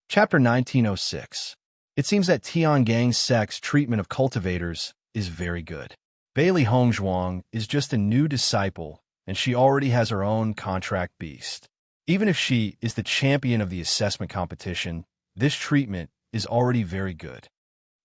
Chapter 1906. It seems that Tiangang's sect's treatment of cultivators is very good. Bailey Hongzhuang is just a new disciple, and she already has her own contract beast. Even if she is the champion of the assessment competition, this treatment is already very good.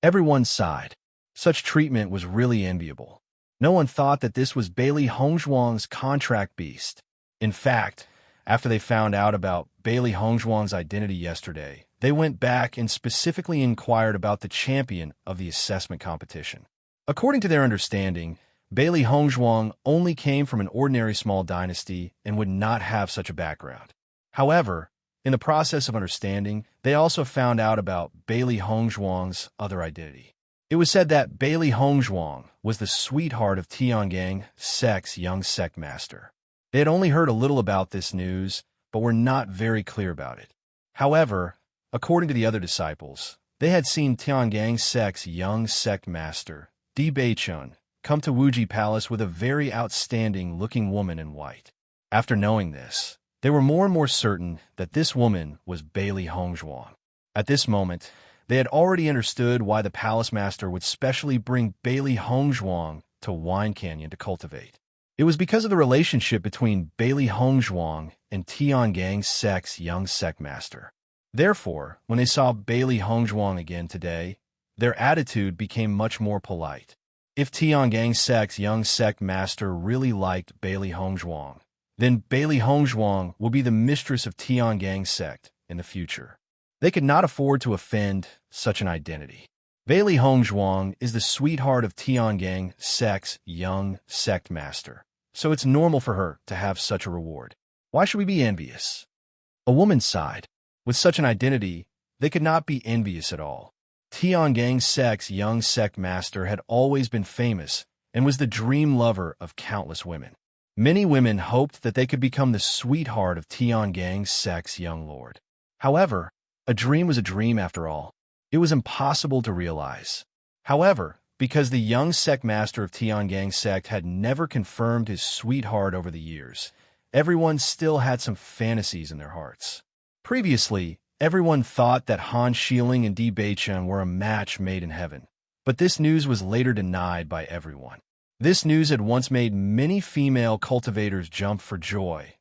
Everyone sighed. Such treatment was really enviable. No one thought that this was Bailey Hongzhuang's contract beast. In fact, after they found out about Bailey Hongzhuang's identity yesterday, they went back and specifically inquired about the champion of the assessment competition. According to their understanding, Bailey Hongzhuang only came from an ordinary small dynasty and would not have such a background. However, in the process of understanding, they also found out about Bailey Hongzhuang's other identity. It was said that Bailey Hongzhuang was the sweetheart of Tiangang sect's young sect master. They had only heard a little about this news, but were not very clear about it. However, according to the other disciples, they had seen Tiangang sect's young sect master, Bewitching, come to Wuji Palace with a very outstanding-looking woman in white. After knowing this, they were more and more certain that this woman was Bailey Hongzhuang. At this moment, they had already understood why the palace master would specially bring Bailey Hongzhuang to Wine Canyon to cultivate. It was because of the relationship between Bailey Hongzhuang and Tiangang sect's young sect master. Therefore, when they saw Bailey Hongzhuang again today, their attitude became much more polite. If Tiangang sect's young sect master really liked Bailey Hongzhuang, then Bailey Hongzhuang will be the mistress of Tiangang sect in the future. They could not afford to offend such an identity. Bailey Hongzhuang is the sweetheart of Tiangang sect's young sect master, so it's normal for her to have such a reward. Why should we be envious? A woman sighed. With such an identity, they could not be envious at all. Tiangang sect's young sect master had always been famous and was the dream lover of countless women. Many women hoped that they could become the sweetheart of Tiangang sect's young lord. However, a dream was a dream after all. It was impossible to realize. However, because the young sect master of Tiangang sect had never confirmed his sweetheart over the years, everyone still had some fantasies in their hearts. Previously, everyone thought that Han Xiling and Di Beichen were a match made in heaven, but this news was later denied by everyone. This news had once made many female cultivators jump for joy,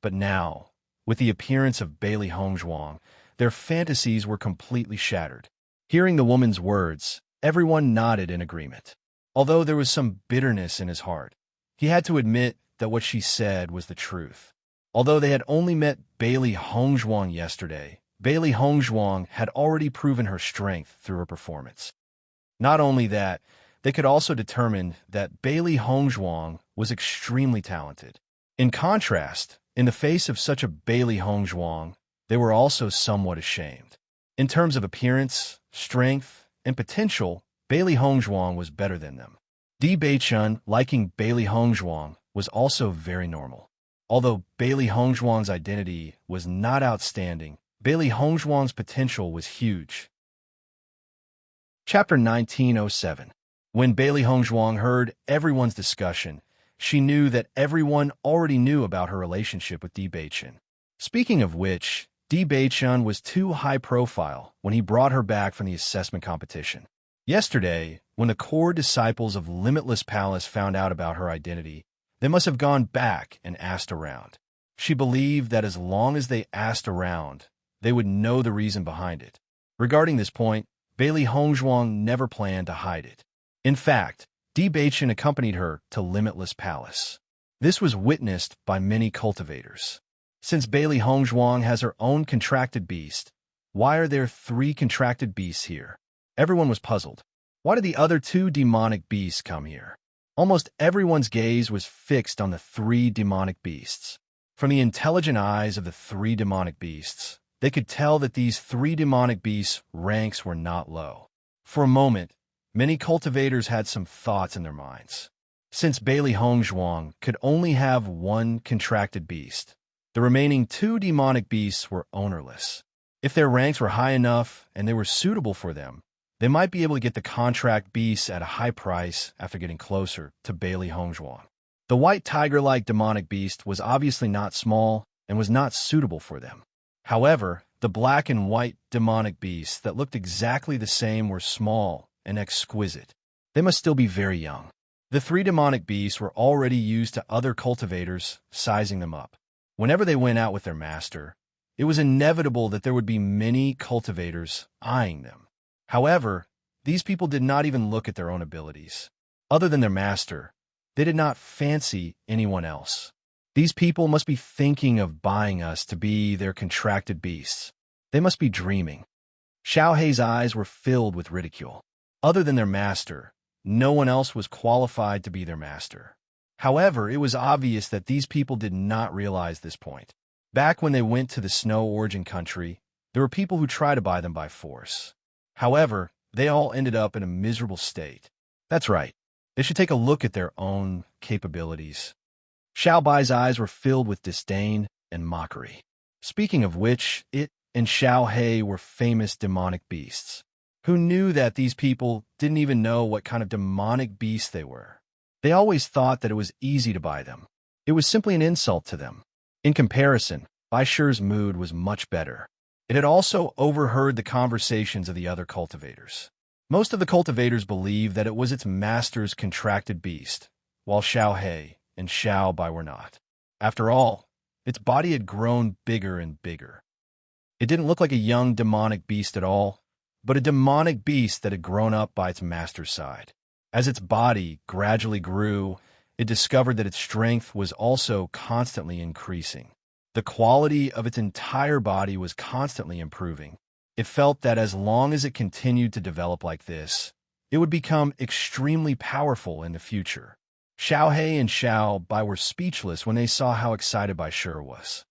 but now, with the appearance of Bailey Hongzhuang, their fantasies were completely shattered. Hearing the woman's words, everyone nodded in agreement. Although there was some bitterness in his heart, he had to admit that what she said was the truth. Although they had only met Bailey Hongzhuang yesterday, Bailey Hongzhuang had already proven her strength through her performance. Not only that, they could also determine that Bailey Hongzhuang was extremely talented. In contrast, in the face of such a Bailey Hongzhuang, they were also somewhat ashamed. In terms of appearance, strength, and potential, Bailey Hongzhuang was better than them. Di Beichen liking Bailey Hongzhuang was also very normal. Although Bailey Hongzhuang's identity was not outstanding, Bailey Hongzhuang's potential was huge. Chapter 1907. When Bailey Hongzhuang heard everyone's discussion, she knew that everyone already knew about her relationship with Di Beichen. Speaking of which, Di Beichen was too high profile when he brought her back from the assessment competition. Yesterday, when the core disciples of Limitless Palace found out about her identity, they must have gone back and asked around. She believed that as long as they asked around, they would know the reason behind it. Regarding this point, Bailey Hongzhuang never planned to hide it. In fact, Di Beichen accompanied her to Limitless Palace. This was witnessed by many cultivators. Since Bailey Hongzhuang has her own contracted beast, why are there 3 contracted beasts here? Everyone was puzzled. Why did the other 2 demonic beasts come here? Almost everyone's gaze was fixed on the 3 demonic beasts. From the intelligent eyes of the 3 demonic beasts, they could tell that these 3 demonic beasts' ranks were not low. For a moment, many cultivators had some thoughts in their minds. Since Bailey Hongzhuang could only have 1 contracted beast, the remaining 2 demonic beasts were ownerless. If their ranks were high enough and they were suitable for them, they might be able to get the contract beasts at a high price after getting closer to Bailey Hongzhuang. The white tiger-like demonic beast was obviously not small and was not suitable for them. However, The black and white demonic beasts that looked exactly the same were small and exquisite. They must still be very young. The three demonic beasts were already used to other cultivators, sizing them up. Whenever they went out with their master, it was inevitable that there would be many cultivators eyeing them. However, these people did not even look at their own abilities. Other than their master, they did not fancy anyone else. These people must be thinking of buying us to be their contracted beasts. They must be dreaming. Xiao Hei's eyes were filled with ridicule. Other than their master, no one else was qualified to be their master. However, it was obvious that these people did not realize this point. Back when they went to the Snow Origin country, there were people who tried to buy them by force. However, they all ended up in a miserable state. That's right. They should take a look at their own capabilities. Xiao Bai's eyes were filled with disdain and mockery. Speaking of which, it and Xiao Hei were famous demonic beasts. Who knew that these people didn't even know what kind of demonic beasts they were? They always thought that it was easy to buy them. It was simply an insult to them. In comparison, Bai Shi's mood was much better. It had also overheard the conversations of the other cultivators. Most of the cultivators believed that it was its master's contracted beast, while Xiao Hei and Xiao Bai were not. After all, its body had grown bigger and bigger. It didn't look like a young demonic beast at all, but a demonic beast that had grown up by its master's side. As its body gradually grew, it discovered that its strength was also constantly increasing. The quality of its entire body was constantly improving. It felt that as long as it continued to develop like this, it would become extremely powerful in the future. Xiao Hei and Xiao Bai were speechless when they saw how excited Bai Shi was.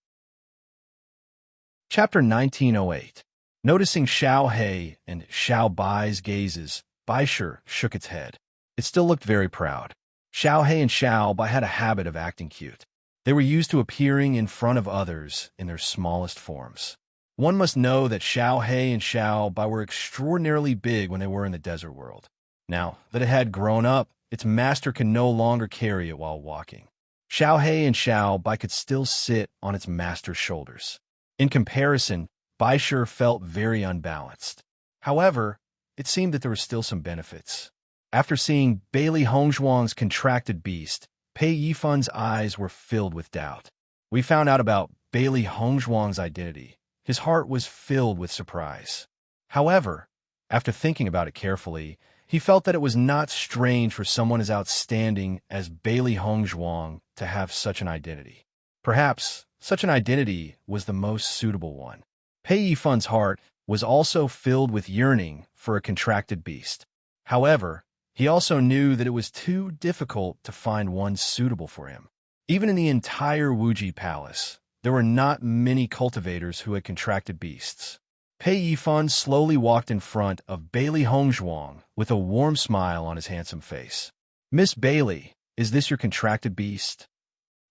Chapter 1908. Noticing Xiao Hei and Xiao Bai's gazes, Bai Shi shook its head. It still looked very proud. Xiao Hei and Xiao Bai had a habit of acting cute. They were used to appearing in front of others in their smallest forms. One must know that Xiao Hei and Xiao Bai were extraordinarily big when they were in the desert world. Now that it had grown up, its master could no longer carry it while walking. Xiao Hei and Xiao Bai could still sit on its master's shoulders. In comparison, Bai Shi felt very unbalanced. However, it seemed that there were still some benefits. After seeing Bailey Hongzhuang's contracted beast, Pei Yifun's eyes were filled with doubt. We found out about Bailey Hongzhuang's identity. His heart was filled with surprise. However, after thinking about it carefully, he felt that it was not strange for someone as outstanding as Bailey Hongzhuang to have such an identity. Perhaps such an identity was the most suitable one. Pei Yifun's heart was also filled with yearning for a contracted beast. However, he also knew that it was too difficult to find one suitable for him. Even in the entire Wuji Palace, there were not many cultivators who had contracted beasts. Pei Yifun slowly walked in front of Bailey Hongzhuang with a warm smile on his handsome face. "Miss Bailey, is this your contracted beast?"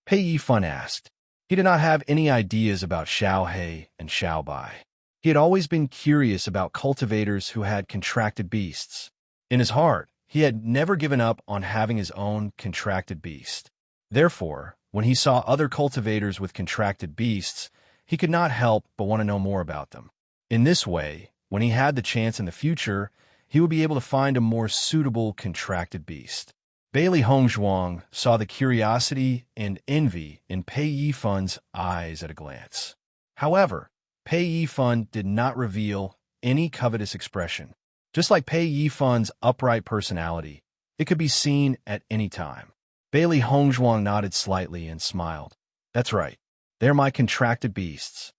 Pei Yifun asked. He did not have any ideas about Xiao Hei and Xiao Bai. He had always been curious about cultivators who had contracted beasts. In his heart, he had never given up on having his own contracted beast. Therefore, when he saw other cultivators with contracted beasts, he could not help but want to know more about them. In this way, when he had the chance in the future, he would be able to find a more suitable contracted beast. Bailey Hongzhuang saw the curiosity and envy in Pei Yifun's eyes at a glance. However, Pei Yifun did not reveal any covetous expression. Just like Pei Yifun's upright personality, it could be seen at any time. Bailey Hongzhuang nodded slightly and smiled. "That's right. They're my contracted beasts."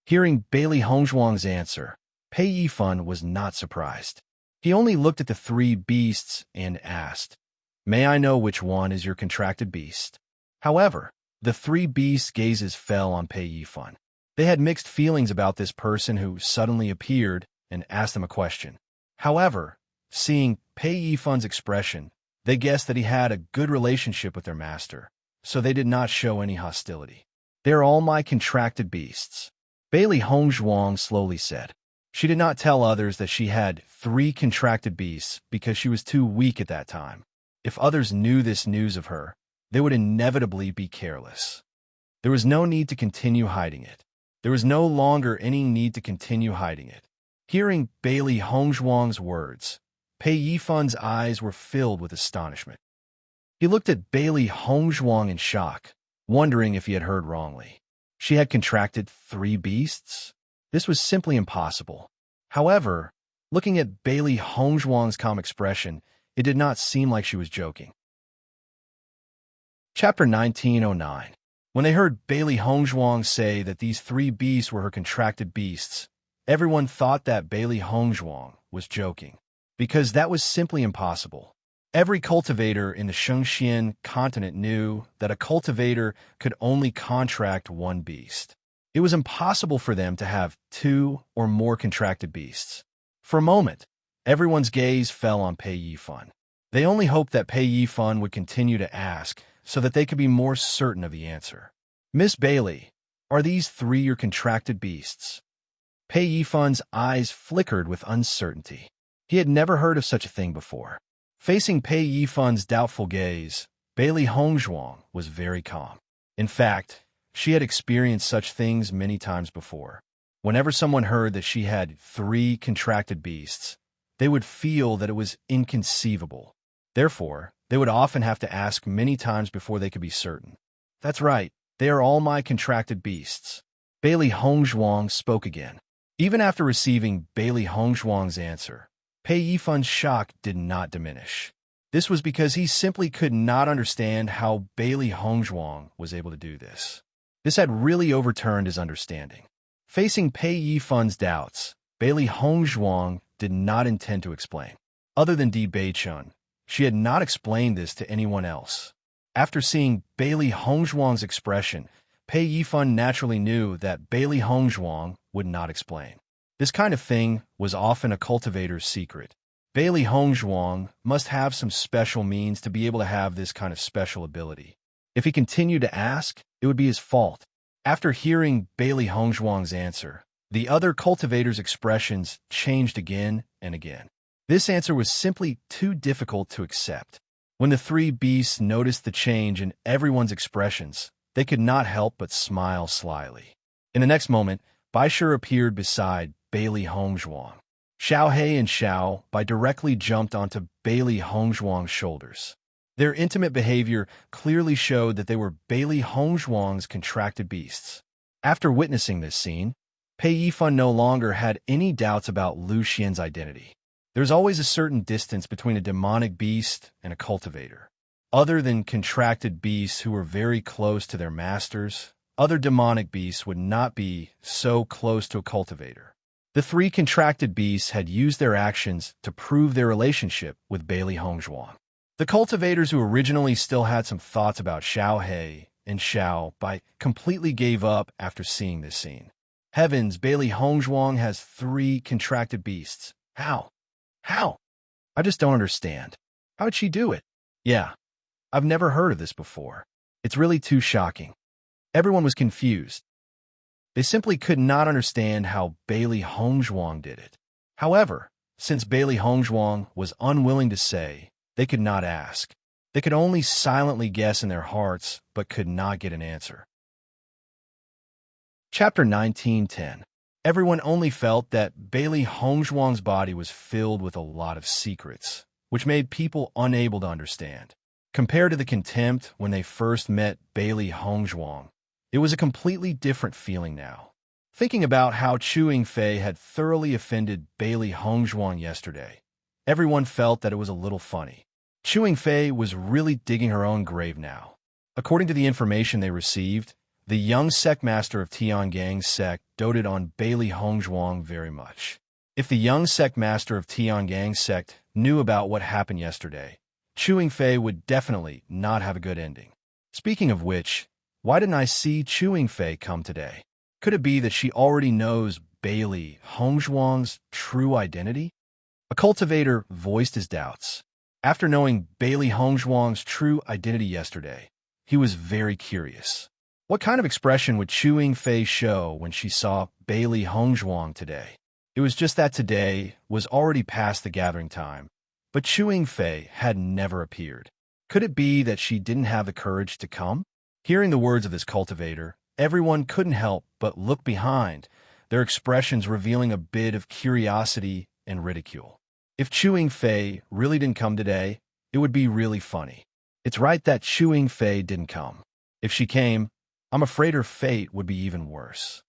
Hearing Bailey Hongzhuang's answer, Pei Yifun was not surprised. He only looked at the three beasts and asked, "May I know which one is your contracted beast?" However, the three beasts' gazes fell on Pei Yifun. They had mixed feelings about this person who suddenly appeared and asked them a question. However, seeing Pei Yifun's expression, they guessed that he had a good relationship with their master, so they did not show any hostility. "They're all my contracted beasts," Bailey Hongzhuang slowly said. She did not tell others that she had 3 contracted beasts because she was too weak at that time. If others knew this news of her, they would inevitably be careless. There was no need to continue hiding it. There was no longer any need to continue hiding it. Hearing Bailey Hongzhuang's words, Pei Yifun's eyes were filled with astonishment. He looked at Bailey Hongzhuang in shock, wondering if he had heard wrongly. She had contracted 3 beasts? This was simply impossible. However, looking at Bailey Hongzhuang's calm expression, it did not seem like she was joking. Chapter 1909. When they heard Bailey Hongzhuang say that these 3 beasts were her contracted beasts, everyone thought that Bailey Hongzhuang was joking, because that was simply impossible. Every cultivator in the Shengxian continent knew that a cultivator could only contract 1 beast. It was impossible for them to have 2 or more contracted beasts. For a moment, everyone's gaze fell on Pei Yifun. They only hoped that Pei Yifun would continue to ask so that they could be more certain of the answer. Miss Bailey, are these 3 your contracted beasts? Pei Yifun's eyes flickered with uncertainty. He had never heard of such a thing before. Facing Pei Yifun's doubtful gaze, Bailey Hongzhuang was very calm. In fact, she had experienced such things many times before. Whenever someone heard that she had 3 contracted beasts, they would feel that it was inconceivable. Therefore, they would often have to ask many times before they could be certain. That's right, they are all my contracted beasts. Bailey Hongzhuang spoke again. Even after receiving Bailey Hongzhuang's answer, Pei Yifun's shock did not diminish. This was because he simply could not understand how Bailey Hongzhuang was able to do this. This had really overturned his understanding. Facing Pei Yifun's doubts, Bailey Hongzhuang did not intend to explain. Other than Di Beichun, she had not explained this to anyone else. After seeing Bailey Hongzhuang's expression, Pei Yifun naturally knew that Bailey Hongzhuang would not explain. This kind of thing was often a cultivator's secret. Bailey Hongzhuang must have some special means to be able to have this kind of special ability. If he continued to ask, it would be his fault. After hearing Bailey Hongzhuang's answer, the other cultivators' expressions changed again and again. This answer was simply too difficult to accept. When the 3 beasts noticed the change in everyone's expressions, they could not help but smile slyly. In the next moment, Baishir appeared beside Bailey Hongzhuang. Xiao He and Xiao Bai directly jumped onto Bailey Hongzhuang's shoulders. Their intimate behavior clearly showed that they were Bailey Hongzhuang's contracted beasts. After witnessing this scene, Pei Yifun no longer had any doubts about Lu Xian's identity. There's always a certain distance between a demonic beast and a cultivator. Other than contracted beasts who were very close to their masters, other demonic beasts would not be so close to a cultivator. The 3 contracted beasts had used their actions to prove their relationship with Bailey Hongzhuang. The cultivators who originally still had some thoughts about Xiao He and Xiao Bai completely gave up after seeing this scene. Heavens, Bailey Hongzhuang has 3 contracted beasts. How? I just don't understand. How did she do it? Yeah, I've never heard of this before. It's really too shocking. Everyone was confused. They simply could not understand how Bailey Hongzhuang did it. However, since Bailey Hongzhuang was unwilling to say, they could not ask. They could only silently guess in their hearts, but could not get an answer. Chapter 1910. Everyone only felt that Bailey Hongzhuang's body was filled with a lot of secrets, which made people unable to understand. Compared to the contempt when they first met Bailey Hongzhuang, it was a completely different feeling now. Thinking about how Chu Yingfei had thoroughly offended Bailey Hongzhuang yesterday, everyone felt that it was a little funny. Chu Yingfei was really digging her own grave now. According to the information they received, the young sectmaster of Tiangang's sect doted on Bailey Hongzhuang very much. If the young sectmaster of Tiangang's sect knew about what happened yesterday, Chu Yingfei would definitely not have a good ending. Speaking of which, why didn't I see Chu Yingfei come today? Could it be that she already knows Bailey Hongzhuang's true identity? A cultivator voiced his doubts. After knowing Bailey Hongzhuang's true identity yesterday, he was very curious. What kind of expression would Chu Yingfei show when she saw Bailey Hongzhuang today? It was just that today was already past the gathering time, but Chu Yingfei had never appeared. Could it be that she didn't have the courage to come? Hearing the words of this cultivator, everyone couldn't help but look behind, their expressions revealing a bit of curiosity and ridicule. If Chewing Fei really didn't come today, it would be really funny. It's right that Chewing Fei didn't come. If she came, I'm afraid her fate would be even worse.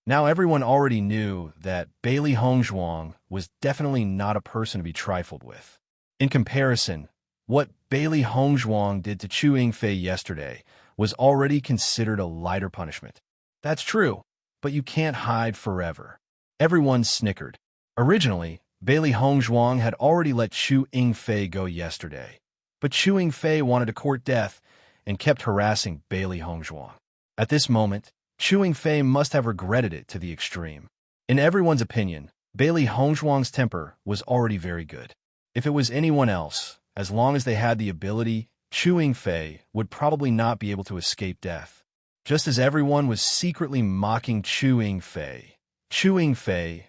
Now everyone already knew that Bailey Hongzhuang was definitely not a person to be trifled with. In comparison, what Bailey Hongzhuang did to Chewing Fei yesterday was already considered a lighter punishment. That's true, but you can't hide forever. Everyone snickered. Originally, Bailey Hongzhuang had already let Chewing Fei go yesterday, but Chewing Fei wanted to court death and kept harassing Bailey Hongzhuang. At this moment, Chewing Fei must have regretted it to the extreme. In everyone's opinion, Bailey Hongzhuang's temper was already very good. If it was anyone else, as long as they had the ability, Chewing Fei would probably not be able to escape death. Just as everyone was secretly mocking Chewing Fei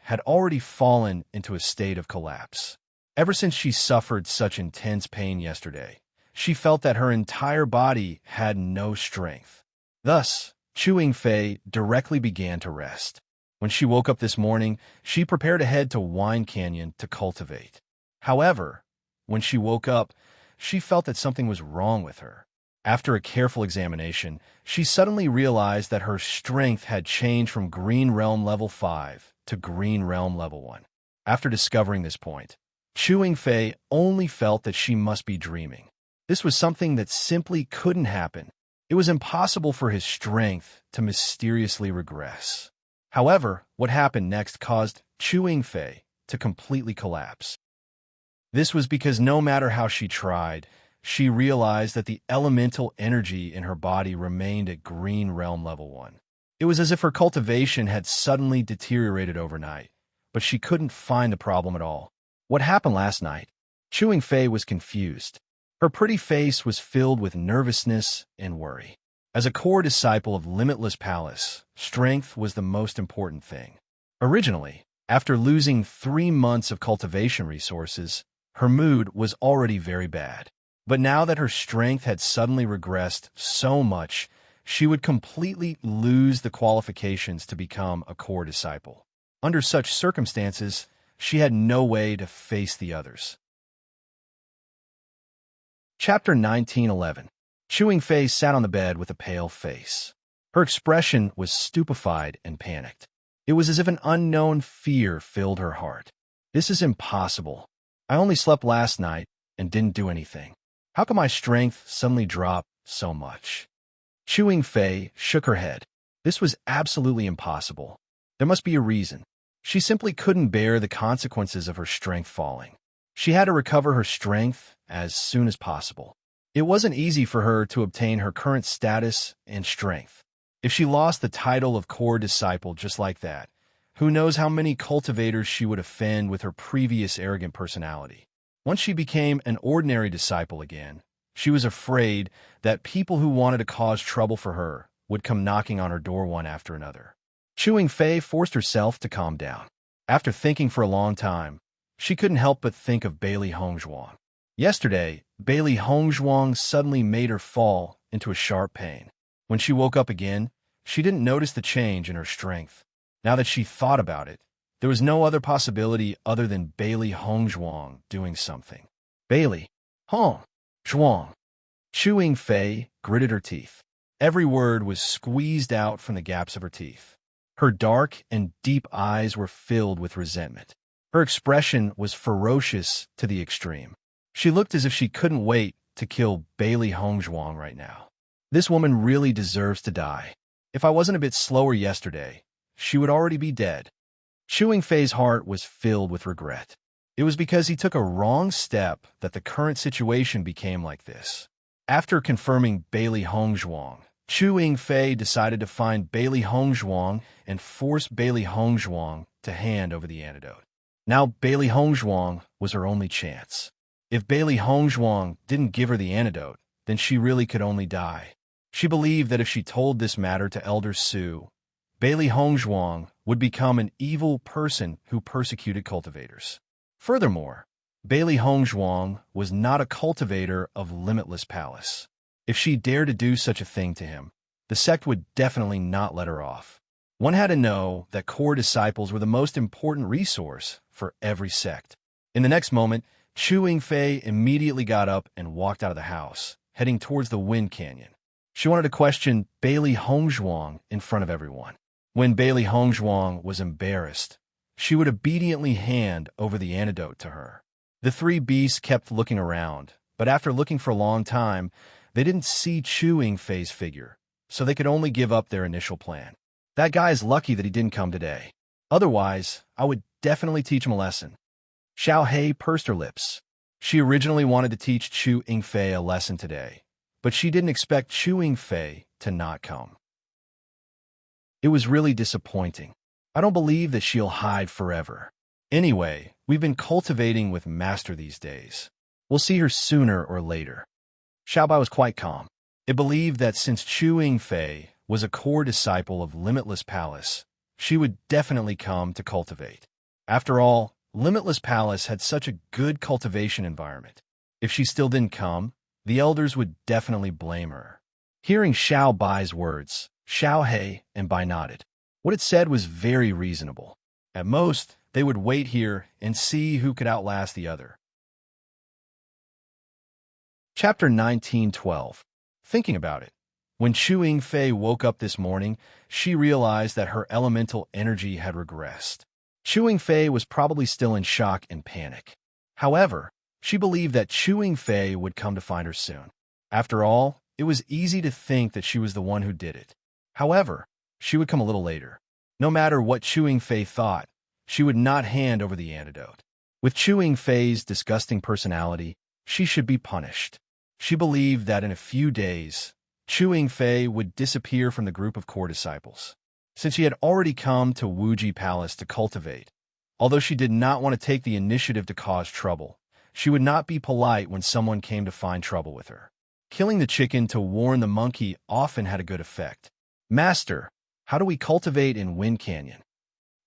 had already fallen into a state of collapse. Ever since she suffered such intense pain yesterday, she felt that her entire body had no strength. Thus, Chewing Fei directly began to rest. When she woke up this morning, she prepared to head to Wine Canyon to cultivate. However, when she woke up, she felt that something was wrong with her. After a careful examination, she suddenly realized that her strength had changed from Green Realm Level 5 to Green Realm Level 1. After discovering this point, Chewing Fei only felt that she must be dreaming. This was something that simply couldn't happen. It was impossible for his strength to mysteriously regress. However, what happened next caused Chewing Fei to completely collapse. This was because no matter how she tried, she realized that the elemental energy in her body remained at Green Realm Level 1. It was as if her cultivation had suddenly deteriorated overnight, but she couldn't find the problem at all. What happened last night? Chewing Fei was confused. Her pretty face was filled with nervousness and worry. As a core disciple of Limitless Palace, strength was the most important thing. Originally, after losing 3 months of cultivation resources, her mood was already very bad. But now that her strength had suddenly regressed so much, she would completely lose the qualifications to become a core disciple. Under such circumstances, she had no way to face the others. Chapter 1911. Chewing Fei sat on the bed with a pale face. Her expression was stupefied and panicked. It was as if an unknown fear filled her heart. This is impossible. I only slept last night and didn't do anything. How can my strength suddenly drop so much? Chewing Fei shook her head. This was absolutely impossible. There must be a reason. She simply couldn't bear the consequences of her strength falling. She had to recover her strength as soon as possible. It wasn't easy for her to obtain her current status and strength. If she lost the title of core disciple just like that, who knows how many cultivators she would offend with her previous arrogant personality. Once she became an ordinary disciple again, she was afraid that people who wanted to cause trouble for her would come knocking on her door one after another. Chewing Fei forced herself to calm down. After thinking for a long time, she couldn't help but think of Bailey Hongzhuang. Yesterday, Bailey Hongzhuang suddenly made her fall into a sharp pain. When she woke up again, she didn't notice the change in her strength. Now that she thought about it, there was no other possibility other than Bailey Hongzhuang doing something. Bailey Hongzhuang. Chewing Fei gritted her teeth. Every word was squeezed out from the gaps of her teeth. Her dark and deep eyes were filled with resentment. Her expression was ferocious to the extreme. She looked as if she couldn't wait to kill Bailey Hongzhuang right now. This woman really deserves to die. If I wasn't a bit slower yesterday, she would already be dead. Chewing Fei's heart was filled with regret. It was because he took a wrong step that the current situation became like this. After confirming Bailey Hongzhuang, Chewing Fei decided to find Bailey Hongzhuang and force Bailey Hongzhuang to hand over the antidote. Now Bailey Hongzhuang was her only chance. If Bailey Hongzhuang didn't give her the antidote, then she really could only die. She believed that if she told this matter to Elder Su, Bailey Hongzhuang would become an evil person who persecuted cultivators. Furthermore, Bailey Hongzhuang was not a cultivator of Limitless Palace. If she dared to do such a thing to him, the sect would definitely not let her off. One had to know that core disciples were the most important resource for every sect. In the next moment, Chu Yingfei immediately got up and walked out of the house, heading towards the Wind Canyon. She wanted to question Bailey Hongzhuang in front of everyone. When Bailey Hongzhuang was embarrassed, she would obediently hand over the antidote to her. The three beasts kept looking around, but after looking for a long time, they didn't see Chu Yingfei's figure, so they could only give up their initial plan. That guy is lucky that he didn't come today. Otherwise, I would definitely teach him a lesson. Xiao Hei pursed her lips. She originally wanted to teach Chu Yingfei a lesson today, but she didn't expect Chu Yingfei to not come. It was really disappointing. I don't believe that she'll hide forever. Anyway, we've been cultivating with Master these days. We'll see her sooner or later. Xiaobai was quite calm. It believed that since Chu Yingfei was a core disciple of Limitless Palace, she would definitely come to cultivate. After all, Limitless Palace had such a good cultivation environment. If she still didn't come, the elders would definitely blame her. Hearing Xiao Bai's words, Xiao Hei and Bai nodded. What it said was very reasonable. At most, they would wait here and see who could outlast the other. Chapter 1912. Thinking about it. When Chu Yingfei woke up this morning, she realized that her elemental energy had regressed. Chu Yingfei was probably still in shock and panic. However, she believed that Chu Yingfei would come to find her soon. After all, it was easy to think that she was the one who did it. However, she would come a little later. No matter what Chu Yingfei thought, she would not hand over the antidote. With Chu Yingfei's disgusting personality, she should be punished. She believed that in a few days, Chu Yingfei would disappear from the group of core disciples. Since she had already come to Wuji Palace to cultivate, although she did not want to take the initiative to cause trouble, she would not be polite when someone came to find trouble with her. Killing the chicken to warn the monkey often had a good effect. Master, how do we cultivate in Wind Canyon?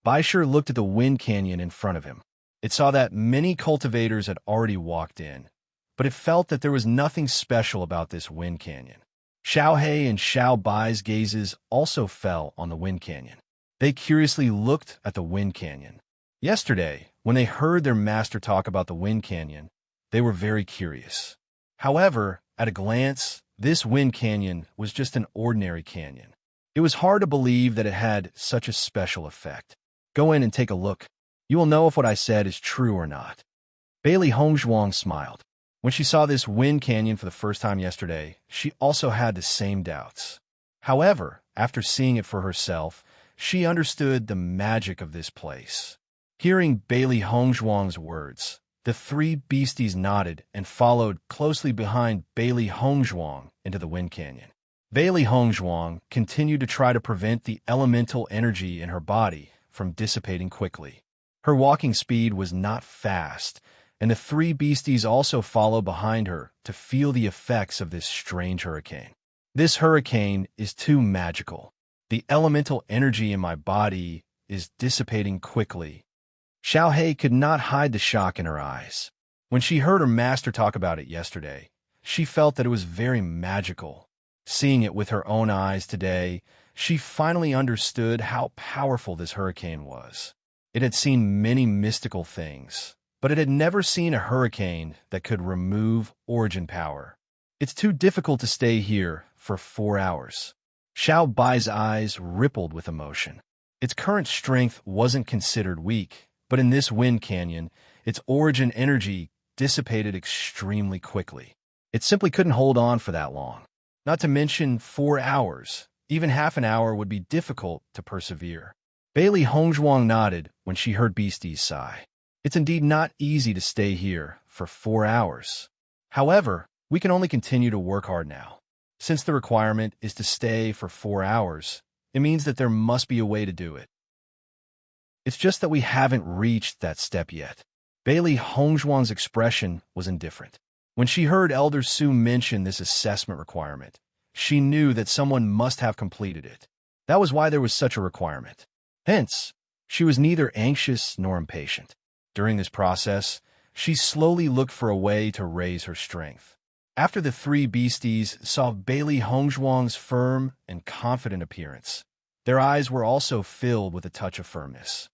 Baisher looked at the Wind Canyon in front of him. It saw that many cultivators had already walked in, but it felt that there was nothing special about this Wind Canyon. Xiao Hei and Xiao Bai's gazes also fell on the Wind Canyon. They curiously looked at the Wind Canyon. Yesterday, when they heard their master talk about the Wind Canyon, they were very curious. However, at a glance, this Wind Canyon was just an ordinary canyon. It was hard to believe that it had such a special effect. Go in and take a look. You will know if what I said is true or not. Bailey Hongzhuang smiled. When she saw this Wind Canyon for the first time yesterday, she also had the same doubts. However, after seeing it for herself, she understood the magic of this place. Hearing Bailey Hongzhuang's words, the three beasties nodded and followed closely behind Bailey Hongzhuang into the Wind Canyon. Bailey Hongzhuang continued to try to prevent the elemental energy in her body from dissipating quickly. Her walking speed was not fast, and the three beasties also followed behind her to feel the effects of this strange hurricane. This hurricane is too magical. The elemental energy in my body is dissipating quickly. Xiao Hei could not hide the shock in her eyes. When she heard her master talk about it yesterday, she felt that it was very magical. Seeing it with her own eyes today, she finally understood how powerful this hurricane was. It had seen many mystical things, but it had never seen a hurricane that could remove origin power. It's too difficult to stay here for 4 hours. Xiao Bai's eyes rippled with emotion. Its current strength wasn't considered weak, but in this Wind Canyon, its origin energy dissipated extremely quickly. It simply couldn't hold on for that long. Not to mention 4 hours. Even half an hour would be difficult to persevere. Bailey Hongzhuang nodded when she heard Beastie's sigh. It's indeed not easy to stay here for 4 hours. However, we can only continue to work hard now. Since the requirement is to stay for 4 hours, it means that there must be a way to do it. It's just that we haven't reached that step yet. Bailey Hongzhuang's expression was indifferent. When she heard Elder Su mention this assessment requirement, she knew that someone must have completed it. That was why there was such a requirement. Hence, she was neither anxious nor impatient. During this process, she slowly looked for a way to raise her strength. After the three beasties saw Bailey Hongzhuang's firm and confident appearance, their eyes were also filled with a touch of firmness.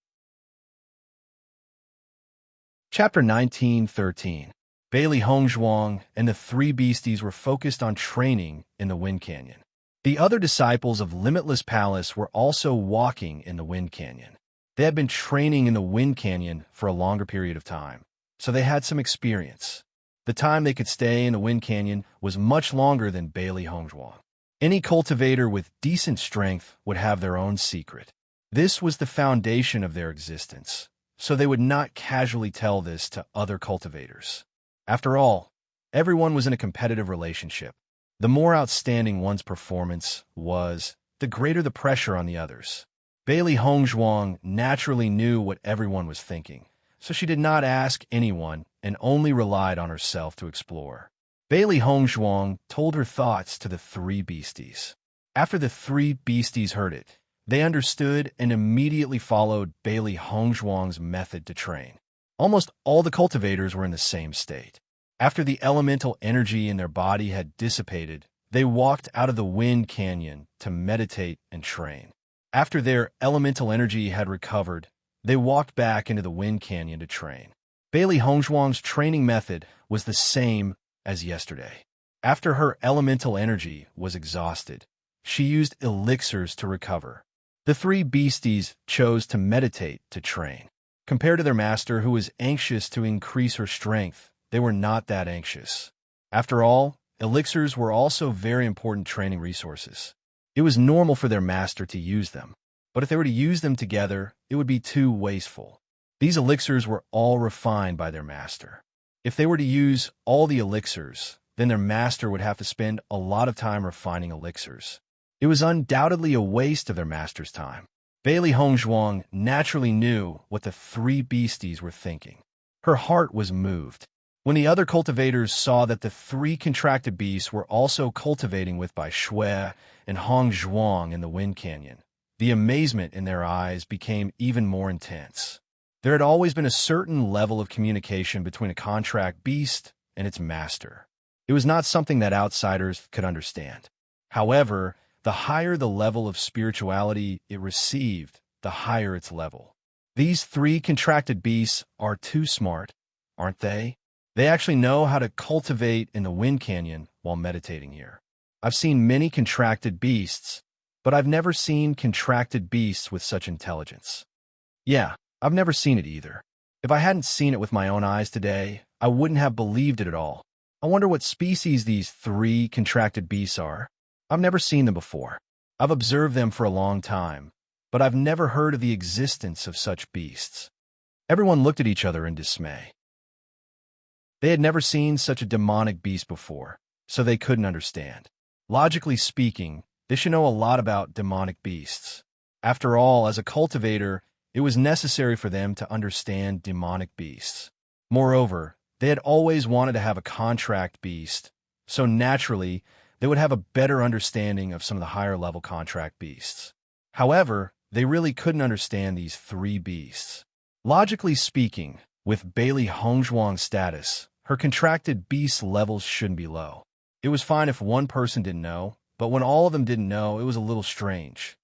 Chapter 19:13. Bailey Hongzhuang and the three beasties were focused on training in the Wind Canyon. The other disciples of Limitless Palace were also walking in the Wind Canyon. They had been training in the Wind Canyon for a longer period of time, so they had some experience. The time they could stay in the Wind Canyon was much longer than Bailey Hongzhuang. Any cultivator with decent strength would have their own secret. This was the foundation of their existence, so they would not casually tell this to other cultivators. After all, everyone was in a competitive relationship. The more outstanding one's performance was, the greater the pressure on the others. Bailey Hongzhuang naturally knew what everyone was thinking, so she did not ask anyone and only relied on herself to explore. Bailey Hongzhuang told her thoughts to the three beasties. After the three beasties heard it, they understood and immediately followed Bailey Hongzhuang's method to train. Almost all the cultivators were in the same state. After the elemental energy in their body had dissipated, they walked out of the Wind Canyon to meditate and train. After their elemental energy had recovered, they walked back into the Wind Canyon to train. Bailey Hongzhuang's training method was the same as yesterday. After her elemental energy was exhausted, she used elixirs to recover. The three beasties chose to meditate to train. Compared to their master, who was anxious to increase her strength, they were not that anxious. After all, elixirs were also very important training resources. It was normal for their master to use them, but if they were to use them together, it would be too wasteful. These elixirs were all refined by their master. If they were to use all the elixirs, then their master would have to spend a lot of time refining elixirs. It was undoubtedly a waste of their master's time. Bailey Hongzhuang naturally knew what the three beasties were thinking. Her heart was moved. When the other cultivators saw that the three contracted beasts were also cultivating with Bai Shui and Hongzhuang in the Wind Canyon, the amazement in their eyes became even more intense. There had always been a certain level of communication between a contract beast and its master. It was not something that outsiders could understand. However, the higher the level of spirituality it received, the higher its level. These three contracted beasts are too smart, aren't they? They actually know how to cultivate in the Wind Canyon while meditating here. I've seen many contracted beasts, but I've never seen contracted beasts with such intelligence. Yeah, I've never seen it either. If I hadn't seen it with my own eyes today, I wouldn't have believed it at all. I wonder what species these three contracted beasts are. I've never seen them before. I've observed them for a long time, but I've never heard of the existence of such beasts. Everyone looked at each other in dismay. They had never seen such a demonic beast before, so they couldn't understand. Logically speaking, they should know a lot about demonic beasts. After all, as a cultivator, it was necessary for them to understand demonic beasts. Moreover, they had always wanted to have a contract beast, so naturally, they would have a better understanding of some of the higher-level contract beasts. However, they really couldn't understand these three beasts. Logically speaking, with Bailey Hongzhuang's status, her contracted beast levels shouldn't be low. It was fine if one person didn't know, but when all of them didn't know, it was a little strange.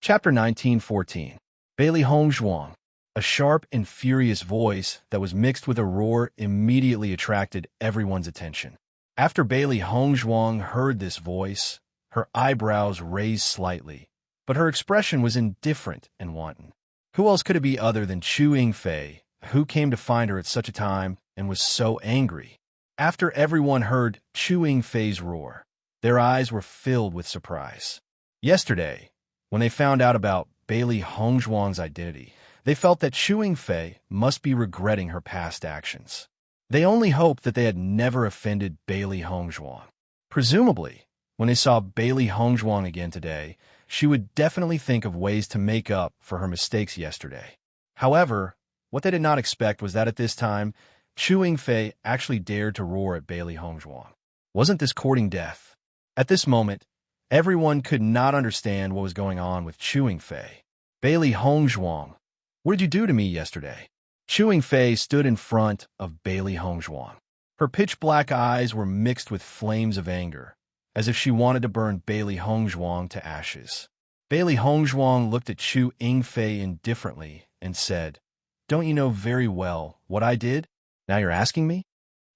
Chapter 19:14. Bailey Hongzhuang. A sharp and furious voice that was mixed with a roar immediately attracted everyone's attention. After Bailey Hongzhuang heard this voice, her eyebrows raised slightly, but her expression was indifferent and wanton. Who else could it be other than Chu Yingfei, who came to find her at such a time and was so angry? After everyone heard Chu Yingfei's roar, their eyes were filled with surprise. Yesterday, when they found out about Bailey Hongzhuang's identity, they felt that Chu Yingfei must be regretting her past actions. They only hoped that they had never offended Bailey Hongzhuang. Presumably, when they saw Bailey Hongzhuang again today, she would definitely think of ways to make up for her mistakes yesterday. However, what they did not expect was that at this time, Chu Yingfei actually dared to roar at Bailey Hongzhuang. Wasn't this courting death? At this moment, everyone could not understand what was going on with Chu Yingfei. Bailey Hongzhuang, what did you do to me yesterday? Chewing Fei stood in front of Bailey Hongzhuang. Her pitch-black eyes were mixed with flames of anger, as if she wanted to burn Bailey Hongzhuang to ashes. Bailey Hongzhuang looked at Chu Yingfei indifferently and said, "Don't you know very well what I did? Now you're asking me?"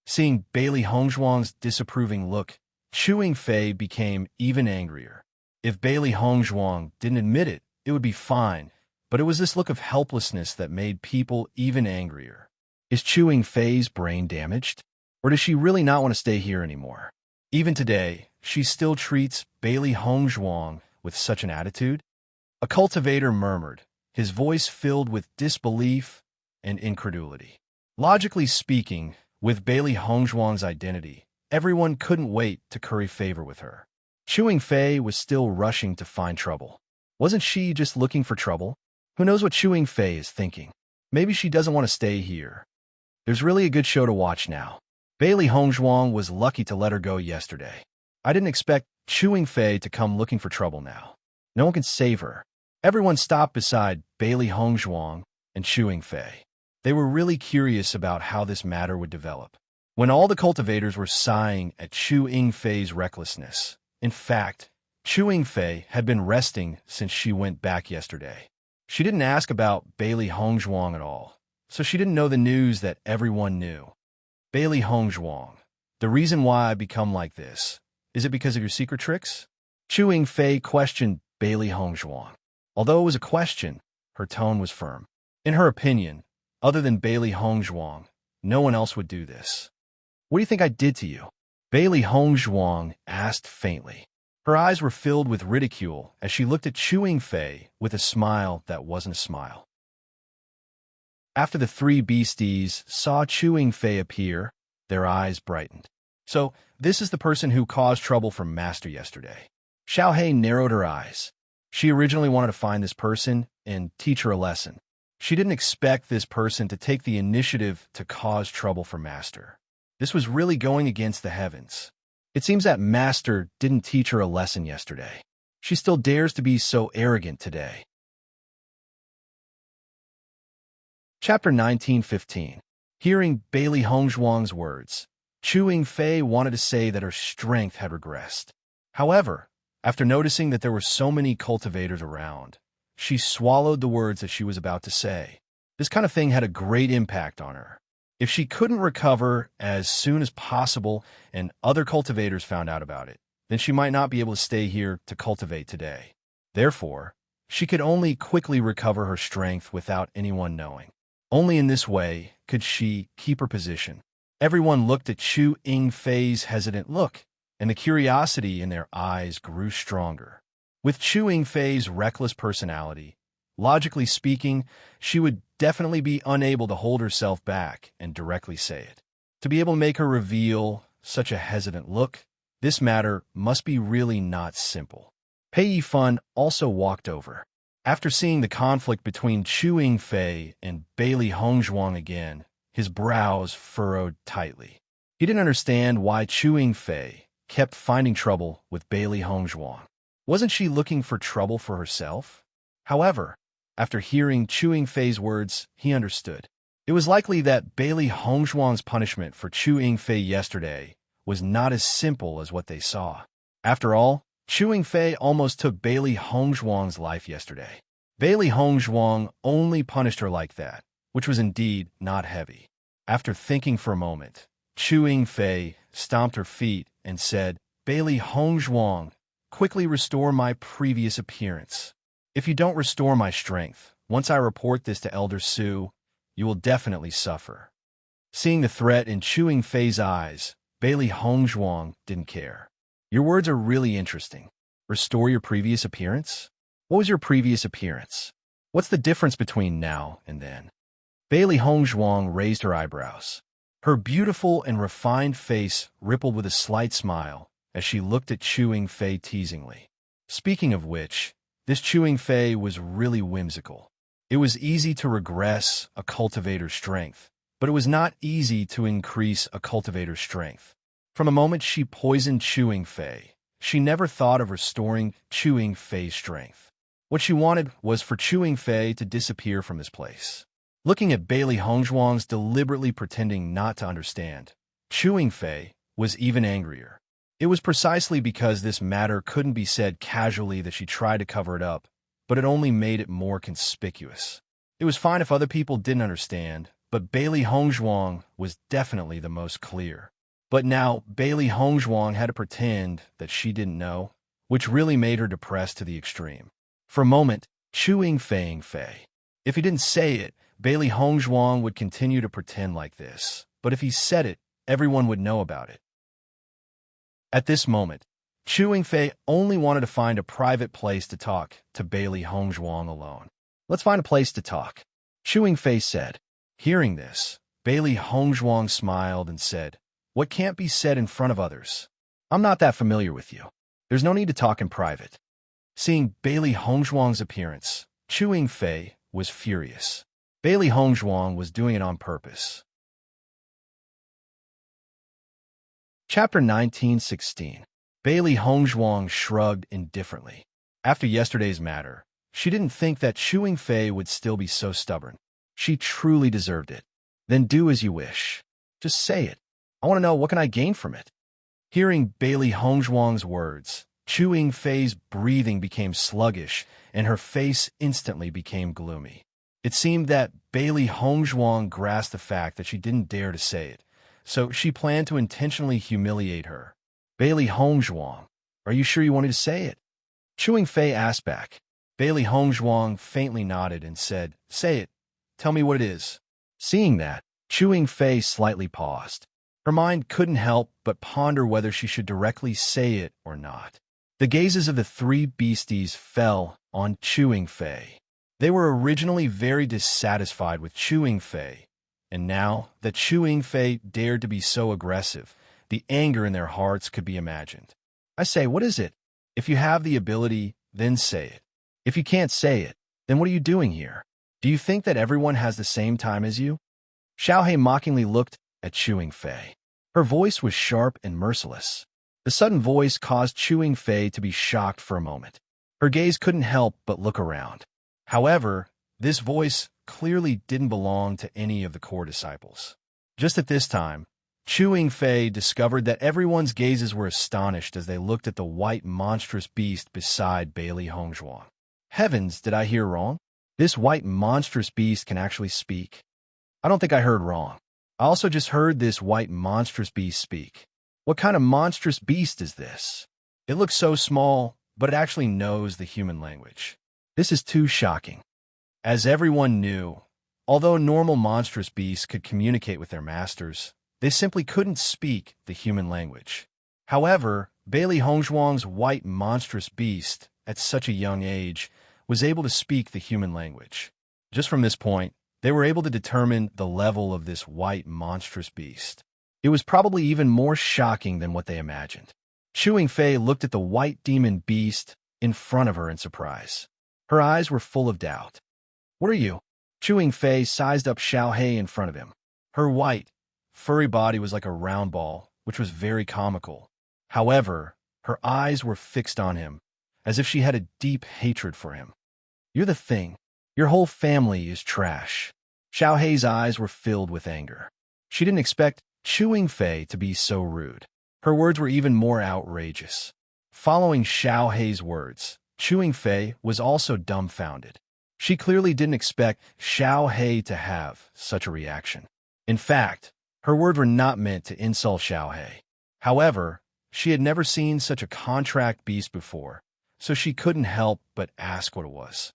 Seeing Bailey Hongzhuang's disapproving look, Chu Yingfei became even angrier. If Bailey Hongzhuang didn't admit it, it would be fine, but it was this look of helplessness that made people even angrier. Is Chu Yingfei's brain damaged? Or does she really not want to stay here anymore? Even today, she still treats Bailey Hongzhuang with such an attitude? A cultivator murmured, his voice filled with disbelief and incredulity. Logically speaking, with Bailey Hongzhuang's identity, everyone couldn't wait to curry favor with her. Chu Yingfei was still rushing to find trouble. Wasn't she just looking for trouble? Who knows what Chu Yingfei is thinking? Maybe she doesn't want to stay here. There's really a good show to watch now. Bailey Hongzhuang was lucky to let her go yesterday. I didn't expect Chu Yingfei to come looking for trouble now. No one can save her. Everyone stopped beside Bailey Hongzhuang and Chu Yingfei. They were really curious about how this matter would develop. When all the cultivators were sighing at Chu Yingfei's recklessness, in fact, Chu Yingfei had been resting since she went back yesterday. She didn't ask about Bailey Hongzhuang at all, so she didn't know the news that everyone knew. Bailey Hongzhuang, the reason why I become like this, is it because of your secret tricks? Chu Yingfei questioned Bailey Hongzhuang. Although it was a question, her tone was firm. In her opinion, other than Bailey Hongzhuang, no one else would do this. What do you think I did to you? Bailey Hongzhuang asked faintly. Her eyes were filled with ridicule as she looked at Chu Yingfei with a smile that wasn't a smile. After the three beasties saw Chu Yingfei appear, their eyes brightened. So, this is the person who caused trouble for Master yesterday. Xiaohei narrowed her eyes. She originally wanted to find this person and teach her a lesson. She didn't expect this person to take the initiative to cause trouble for Master. This was really going against the heavens. It seems that Master didn't teach her a lesson yesterday. She still dares to be so arrogant today. Chapter 19:15. Hearing Bailey Hongzhuang's words, Chu Yingfei wanted to say that her strength had regressed. However, after noticing that there were so many cultivators around, she swallowed the words that she was about to say. This kind of thing had a great impact on her. If she couldn't recover as soon as possible and other cultivators found out about it, then she might not be able to stay here to cultivate today. Therefore, she could only quickly recover her strength without anyone knowing. Only in this way could she keep her position. Everyone looked at Chu Yingfei's hesitant look, and the curiosity in their eyes grew stronger. With Chu Yingfei's reckless personality, logically speaking, she would definitely be unable to hold herself back and directly say it. To be able to make her reveal such a hesitant look, this matter must be really not simple. Pei Yifan also walked over. After seeing the conflict between Chu Yingfei and Bailey Hongzhuang again, his brows furrowed tightly. He didn't understand why Chu Yingfei kept finding trouble with Bailey Hongzhuang. Wasn't she looking for trouble for herself? However, after hearing Chu Yingfei's words, he understood. It was likely that Bailey Hongzhuang's punishment for Chu Yingfei yesterday was not as simple as what they saw. After all, Chu Yingfei almost took Bailey Hongzhuang's life yesterday. Bailey Hongzhuang only punished her like that, which was indeed not heavy. After thinking for a moment, Chu Yingfei stomped her feet and said, "Bailey Hongzhuang, quickly restore my previous appearance. If you don't restore my strength, once I report this to Elder Su, you will definitely suffer." Seeing the threat in Chu Yingfei's eyes, Bailey Hongzhuang didn't care. Your words are really interesting. Restore your previous appearance? What was your previous appearance? What's the difference between now and then? Bailey Hongzhuang raised her eyebrows. Her beautiful and refined face rippled with a slight smile as she looked at Chu Yingfei teasingly. Speaking of which, this Chu Yingfei was really whimsical. It was easy to regress a cultivator's strength, but it was not easy to increase a cultivator's strength. From the moment she poisoned Chu Yingfei, she never thought of restoring Chu Yingfei's strength. What she wanted was for Chu Yingfei to disappear from this place. Looking at Bailey Hongzhuang's deliberately pretending not to understand, Chewing Fei was even angrier. It was precisely because this matter couldn't be said casually that she tried to cover it up, but it only made it more conspicuous. It was fine if other people didn't understand, but Bailey Hongzhuang was definitely the most clear. But now, Bailey Hongzhuang had to pretend that she didn't know, which really made her depressed to the extreme. For a moment, Chewing Fei. If he didn't say it, Bailey Hongzhuang would continue to pretend like this, but if he said it, everyone would know about it. At this moment, Chewing Fei only wanted to find a private place to talk to Bailey Hongzhuang alone. "Let's find a place to talk," Chewing Fei said. Hearing this, Bailey Hongzhuang smiled and said, "What can't be said in front of others? I'm not that familiar with you. There's no need to talk in private." Seeing Bailey Hongzhuang's appearance, Chewing Fei was furious. Bailey Hongzhuang was doing it on purpose. Chapter 1916. Bailey Hongzhuang shrugged indifferently. After yesterday's matter, she didn't think that Chewing Fei would still be so stubborn. She truly deserved it. "Then do as you wish. Just say it. I want to know, what can I gain from it?" Hearing Bailey Hongzhuang's words, Chewing Fei's breathing became sluggish, and her face instantly became gloomy. It seemed that Bailey Hongzhuang grasped the fact that she didn't dare to say it, so she planned to intentionally humiliate her. "Bailey Hongzhuang, are you sure you wanted to say it?" Chewing Fei asked back. Bailey Hongzhuang faintly nodded and said, "Say it. Tell me what it is." Seeing that, Chewing Fei slightly paused. Her mind couldn't help but ponder whether she should directly say it or not. The gazes of the three beasties fell on Chewing Fei. They were originally very dissatisfied with Chewing Fei, and now that Chewing Fei dared to be so aggressive, the anger in their hearts could be imagined. "I say, what is it? If you have the ability, then say it. If you can't say it, then what are you doing here? Do you think that everyone has the same time as you?" Xiaohei mockingly looked at Chewing Fei. Her voice was sharp and merciless. The sudden voice caused Chewing Fei to be shocked for a moment. Her gaze couldn't help but look around. However, this voice clearly didn't belong to any of the core disciples. Just at this time, Chewing Fei discovered that everyone's gazes were astonished as they looked at the white monstrous beast beside Bailey Hongzhuang. Heavens, did I hear wrong? This white monstrous beast can actually speak? I don't think I heard wrong. I also just heard this white monstrous beast speak. What kind of monstrous beast is this? It looks so small, but it actually knows the human language. This is too shocking. As everyone knew, although normal monstrous beasts could communicate with their masters, they simply couldn't speak the human language. However, Bailey Hongzhuang's white monstrous beast, at such a young age, was able to speak the human language. Just from this point, they were able to determine the level of this white monstrous beast. It was probably even more shocking than what they imagined. Chewing Fei looked at the white demon beast in front of her in surprise. Her eyes were full of doubt. "What are you?" Chewing Fei sized up Xiaohei in front of him. Her white, furry body was like a round ball, which was very comical. However, her eyes were fixed on him, as if she had a deep hatred for him. "You're the thing. Your whole family is trash." Xiaohei's eyes were filled with anger. She didn't expect Chewing Fei to be so rude. Her words were even more outrageous. Following Xiaohei's words, Chewing Fei was also dumbfounded. She clearly didn't expect Xiaohei to have such a reaction. In fact, her words were not meant to insult Xiaohei. However, she had never seen such a contract beast before, so she couldn't help but ask what it was.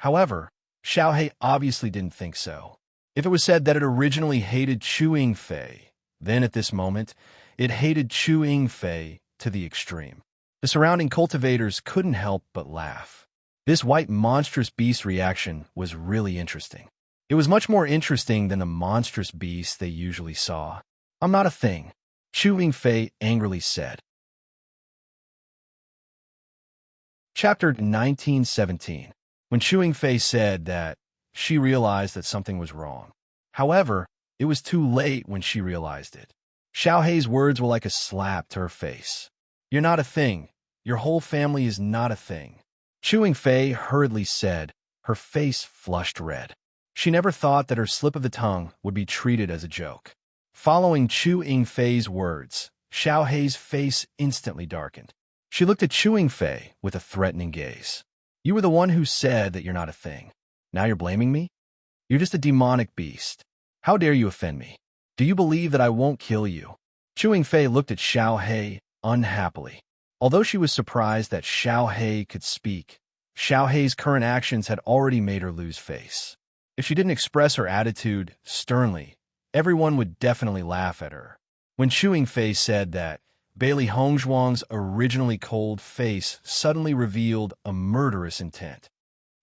However, Xiaohei obviously didn't think so. If it was said that it originally hated Chewing Fei, then at this moment, it hated Chewing Fei to the extreme. The surrounding cultivators couldn't help but laugh. This white monstrous beast reaction was really interesting. It was much more interesting than the monstrous beasts they usually saw. "I'm not a thing," Chewing Fei angrily said. Chapter 1917. When Chewing Fei said that, she realized that something was wrong. However, it was too late when she realized it. Xiaohei's words were like a slap to her face. "You're not a thing. Your whole family is not a thing," Chewing Fei hurriedly said, her face flushed red. She never thought that her slip of the tongue would be treated as a joke. Following Chu Yingfei's words, Xiao Hei's face instantly darkened. She looked at Chu Yingfei with a threatening gaze. You were the one who said that you're not a thing. Now you're blaming me? You're just a demonic beast. How dare you offend me? Do you believe that I won't kill you? Chu Yingfei looked at Xiao Hei unhappily. Although she was surprised that Xiao Hei could speak, Xiao Hei's current actions had already made her lose face. If she didn't express her attitude sternly, everyone would definitely laugh at her. When Chu Yingfei said that, Bailey Hongzhuang's originally cold face suddenly revealed a murderous intent.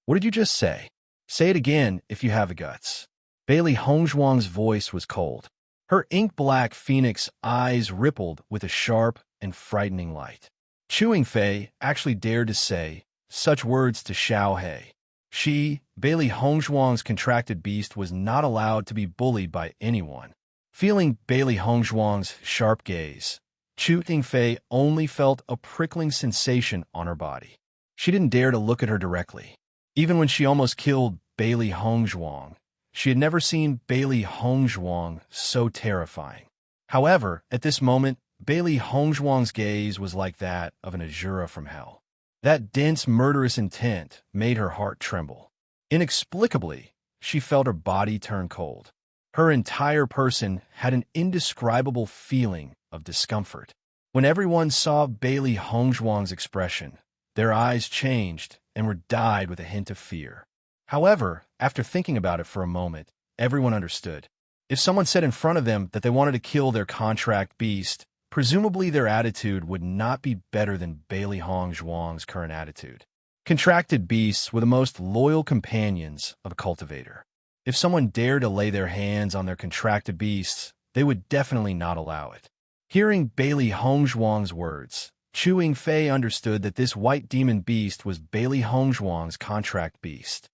What did you just say? Say it again if you have the guts. Bailey Hongzhuang's voice was cold. Her ink-black phoenix eyes rippled with a sharp and frightening light. Chu Yingfei actually dared to say such words to Xiao Hei. She, Bailey Hongzhuang's contracted beast, was not allowed to be bullied by anyone. Feeling Bailey Hongzhuang's sharp gaze, Chu Yingfei only felt a prickling sensation on her body. She didn't dare to look at her directly. Even when she almost killed Bailey Hongzhuang, she had never seen Bailey Hongzhuang so terrifying. However, at this moment, Bailey Hongzhuang's gaze was like that of an Azura from hell. That dense, murderous intent made her heart tremble. Inexplicably, she felt her body turn cold. Her entire person had an indescribable feeling of discomfort. When everyone saw Bailey Hongzhuang's expression, their eyes changed and were dyed with a hint of fear. However, after thinking about it for a moment, everyone understood. If someone said in front of them that they wanted to kill their contract beast, presumably their attitude would not be better than Bailey Hongzhuang's current attitude. Contracted beasts were the most loyal companions of a cultivator. If someone dared to lay their hands on their contracted beasts, they would definitely not allow it. Hearing Bailey Hongzhuang's words, Chu Yingfei understood that this white demon beast was Bailey Hongzhuang's contract beast.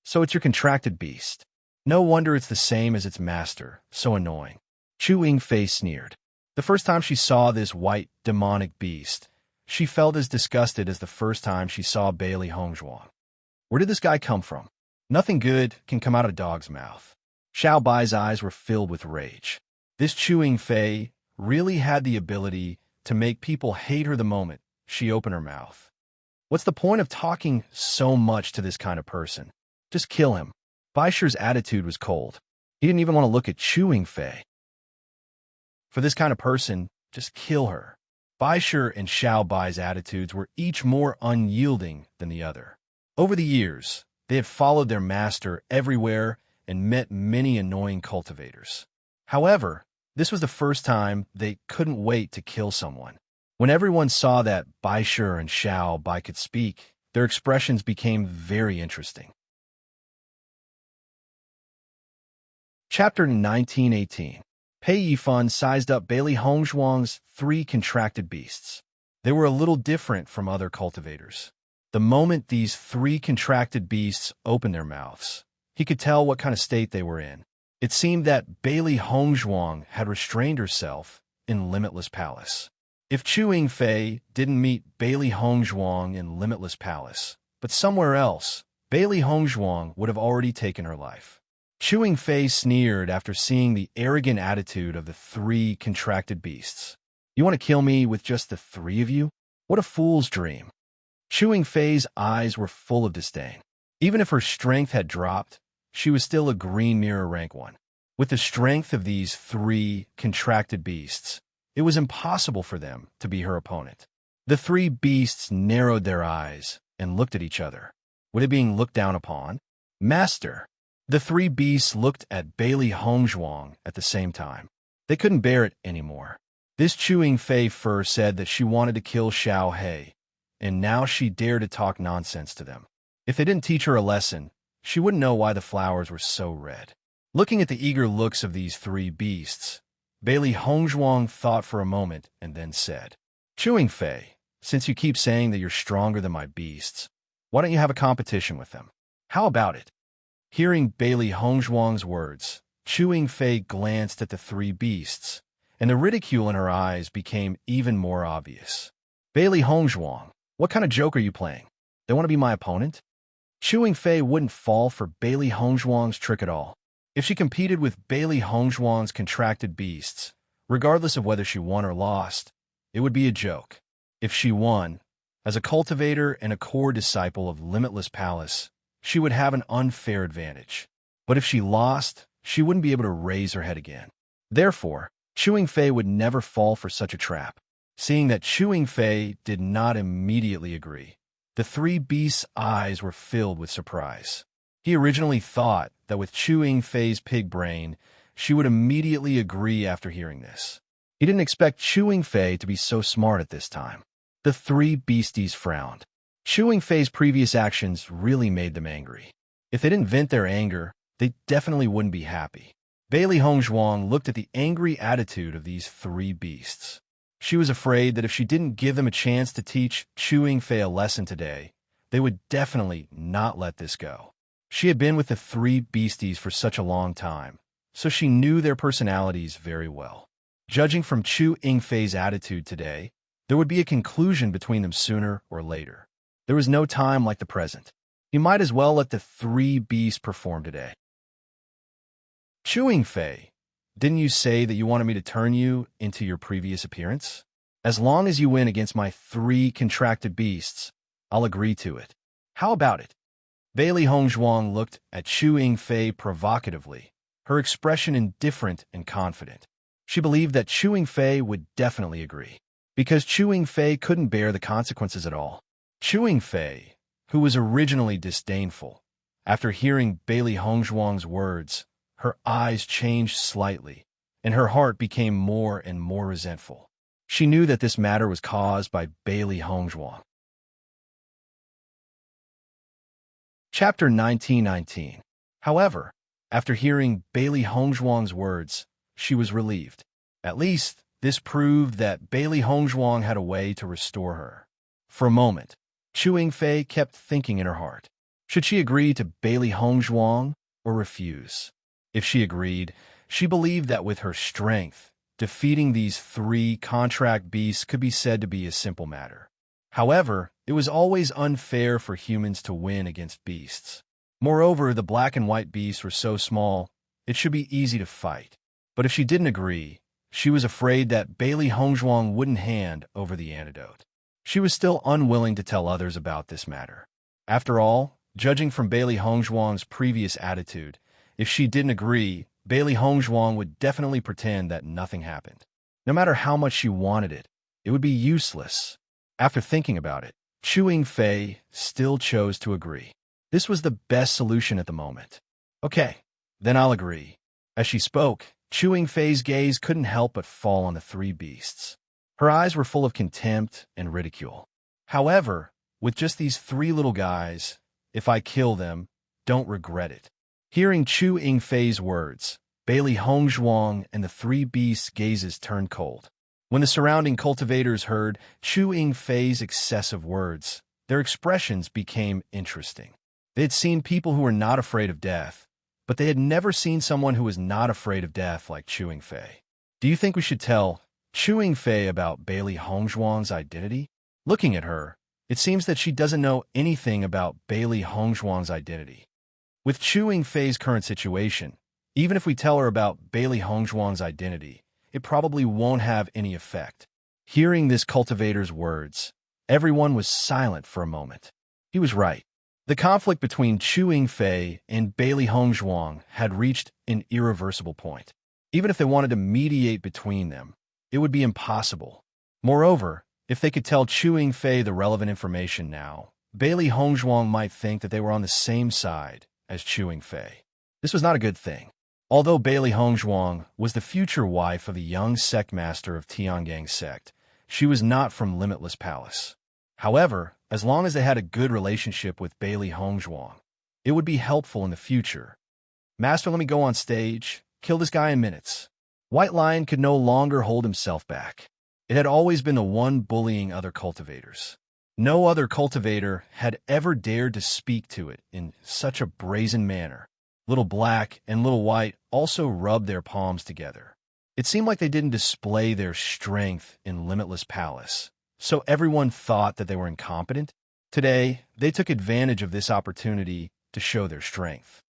So it's your contracted beast. No wonder it's the same as its master, so annoying. Chu Yingfei sneered. The first time she saw this white, demonic beast, she felt as disgusted as the first time she saw Bailey Hongzhuang. Where did this guy come from? Nothing good can come out of a dog's mouth. Xiao Bai's eyes were filled with rage. This Chu Yingfei really had the ability to make people hate her the moment she opened her mouth. What's the point of talking so much to this kind of person? Just kill him. Bai Shi's attitude was cold. He didn't even want to look at Chu Yingfei. For this kind of person, just kill her. Bai Shi and Xiao Bai's attitudes were each more unyielding than the other. Over the years, they had followed their master everywhere and met many annoying cultivators. However, this was the first time they couldn't wait to kill someone. When everyone saw that Bai Shi and Xiao Bai could speak, their expressions became very interesting. Chapter 1918. Pei Yifan sized up Bailey Hongzhuang's 3 contracted beasts. They were a little different from other cultivators. The moment these 3 contracted beasts opened their mouths, he could tell what kind of state they were in. It seemed that Bailey Hongzhuang had restrained herself in Limitless Palace. If Chu Yingfei didn't meet Bailey Hongzhuang in Limitless Palace, but somewhere else, Bailey Hongzhuang would have already taken her life. Chu Yingfei sneered after seeing the arrogant attitude of the 3 contracted beasts. You want to kill me with just the 3 of you? What a fool's dream. Chu Yingfei's eyes were full of disdain. Even if her strength had dropped, she was still a green mirror rank 1. With the strength of these 3 contracted beasts, it was impossible for them to be her opponent. The 3 beasts narrowed their eyes and looked at each other. Were they being looked down upon? Master! The 3 beasts looked at Bailey Hongzhuang at the same time. They couldn't bear it anymore. This Chu Yingfei first said that she wanted to kill Xiao Hei, and now she dared to talk nonsense to them. If they didn't teach her a lesson, she wouldn't know why the flowers were so red. Looking at the eager looks of these 3 beasts, Bailey Hongzhuang thought for a moment and then said, Chu Yingfei, since you keep saying that you're stronger than my beasts, why don't you have a competition with them? How about it? Hearing Bailey Hongzhuang's words, Chu Yingfei glanced at the 3 beasts, and the ridicule in her eyes became even more obvious. Bailey Hongzhuang, what kind of joke are you playing? They want to be my opponent? Chewing Fei wouldn't fall for Bailey Hongzhuang's trick at all. If she competed with Bailey Hongzhuang's contracted beasts, regardless of whether she won or lost, it would be a joke. If she won, as a cultivator and a core disciple of Limitless Palace, she would have an unfair advantage. But if she lost, she wouldn't be able to raise her head again. Therefore, Chewing Fei would never fall for such a trap. Seeing that Chewing Fei did not immediately agree, the three beasts' eyes were filled with surprise. He originally thought that with Chewing Fei's pig brain, she would immediately agree after hearing this. He didn't expect Chewing Fei to be so smart at this time. The three beasties frowned. Chewing Fei's previous actions really made them angry. If they didn't vent their anger, they definitely wouldn't be happy. Bailey Hongzhuang looked at the angry attitude of these three beasts. She was afraid that if she didn't give them a chance to teach Chewing Fei a lesson today, they would definitely not let this go. She had been with the three beasties for such a long time, so she knew their personalities very well. Judging from Chewing Fei's attitude today, there would be a conclusion between them sooner or later. There was no time like the present. You might as well let the three beasts perform today. Chewing Fei, didn't you say that you wanted me to turn you into your previous appearance? As long as you win against my three contracted beasts, I'll agree to it. How about it? Bailey Hongzhuang looked at Chewing Fei provocatively, her expression indifferent and confident. She believed that Chewing Fei would definitely agree, because Chewing Fei couldn't bear the consequences at all. Chewing Fei, who was originally disdainful, after hearing Bailey Hongzhuang's words, her eyes changed slightly, and her heart became more and more resentful. She knew that this matter was caused by Bailey Hongzhuang. Chapter 1919. However, after hearing Bailey Hongzhuang's words, she was relieved. At least, this proved that Bailey Hongzhuang had a way to restore her. For a moment, Chewing Fei kept thinking in her heart. Should she agree to Bailey Hongzhuang or refuse? If she agreed, she believed that with her strength, defeating these three contract beasts could be said to be a simple matter. However, it was always unfair for humans to win against beasts. Moreover, the black and white beasts were so small, it should be easy to fight. But if she didn't agree, she was afraid that Bailey Hongzhuang wouldn't hand over the antidote. She was still unwilling to tell others about this matter. After all, judging from Bailey Hongzhuang's previous attitude, if she didn't agree, Bailey Hongzhuang would definitely pretend that nothing happened. No matter how much she wanted it, it would be useless. After thinking about it, Chewing Fei still chose to agree. This was the best solution at the moment. Okay, then I'll agree. As she spoke, Chewing Fei's gaze couldn't help but fall on the three beasts. Her eyes were full of contempt and ridicule. However, with just these three little guys, if I kill them, don't regret it. Hearing Chewing Fei's words, Bailey Hongzhuang and the three beasts' gazes turned cold. When the surrounding cultivators heard Chewing Fei's excessive words, their expressions became interesting. They had seen people who were not afraid of death, but they had never seen someone who was not afraid of death like Chewing Fei. Do you think we should tell Chewing Fei about Bailey Hongzhuang's identity? Looking at her, it seems that she doesn't know anything about Bailey Hongzhuang's identity. With Chewing Fei's current situation, even if we tell her about Bailey Hongzhuang's identity, it probably won't have any effect. Hearing this cultivator's words, everyone was silent for a moment. He was right. The conflict between Chewing Fei and Bailey Hongzhuang had reached an irreversible point. Even if they wanted to mediate between them, it would be impossible. Moreover, if they could tell Chewing Fei the relevant information now, Bailey Hongzhuang might think that they were on the same side as Chewing Fei. This was not a good thing. Although Bailey Hongzhuang was the future wife of a young sect master of Tiangang sect, she was not from Limitless Palace. However, as long as they had a good relationship with Bailey Hongzhuang, it would be helpful in the future. Master, let me go on stage. Kill this guy in minutes. White Lion could no longer hold himself back. It had always been the one bullying other cultivators. No other cultivator had ever dared to speak to it in such a brazen manner. Little Black and Little White also rubbed their palms together. It seemed like they didn't display their strength in Limitless Palace, so everyone thought that they were incompetent. Today, they took advantage of this opportunity to show their strength.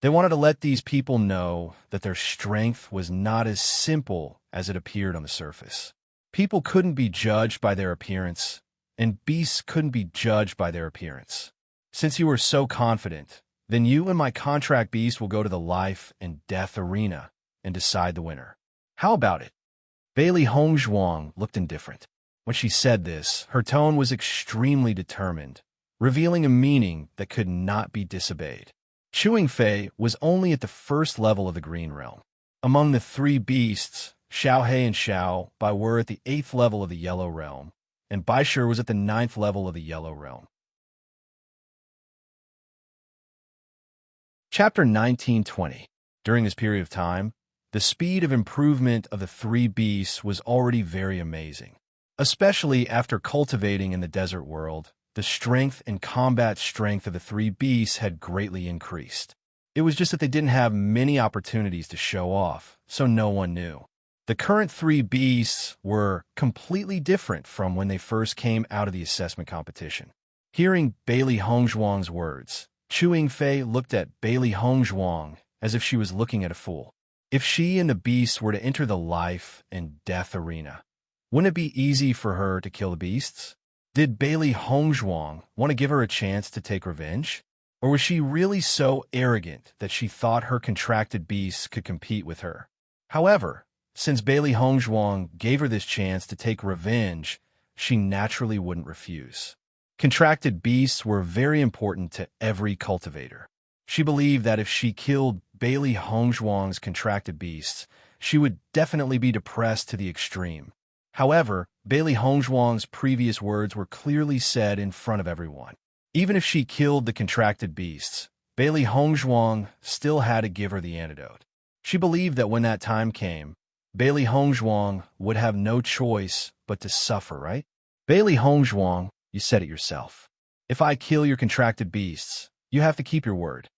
They wanted to let these people know that their strength was not as simple as it appeared on the surface. People couldn't be judged by their appearance, and beasts couldn't be judged by their appearance. Since you are so confident, then you and my contract beast will go to the life and death arena and decide the winner. How about it? Bailey Hongzhuang looked indifferent. When she said this, her tone was extremely determined, revealing a meaning that could not be disobeyed. Chewing Fei was only at the first level of the Green Realm. Among the three beasts, Xiao He and Xiao Bai were at the 8th level of the Yellow Realm, and Bai Shi was at the 9th level of the Yellow Realm. Chapter 1920. During this period of time, the speed of improvement of the three beasts was already very amazing. Especially after cultivating in the desert world, the strength and combat strength of the three beasts had greatly increased. It was just that they didn't have many opportunities to show off, so no one knew. The current three beasts were completely different from when they first came out of the assessment competition. Hearing Bailey Hongzhuang's words, Chewing Fei looked at Bailey Hongzhuang as if she was looking at a fool. If she and the beasts were to enter the life and death arena, wouldn't it be easy for her to kill the beasts? Did Bailey Hongzhuang want to give her a chance to take revenge? Or was she really so arrogant that she thought her contracted beasts could compete with her? However, since Bailey Hongzhuang gave her this chance to take revenge, she naturally wouldn't refuse. Contracted beasts were very important to every cultivator. She believed that if she killed Bailey Hongzhuang's contracted beasts, she would definitely be depressed to the extreme. However, Bailey Hongzhuang's previous words were clearly said in front of everyone. Even if she killed the contracted beasts, Bailey Hongzhuang still had to give her the antidote. She believed that when that time came, Bailey Hongzhuang would have no choice but to suffer, right? Bailey Hongzhuang, you said it yourself. If I kill your contracted beasts, you have to keep your word.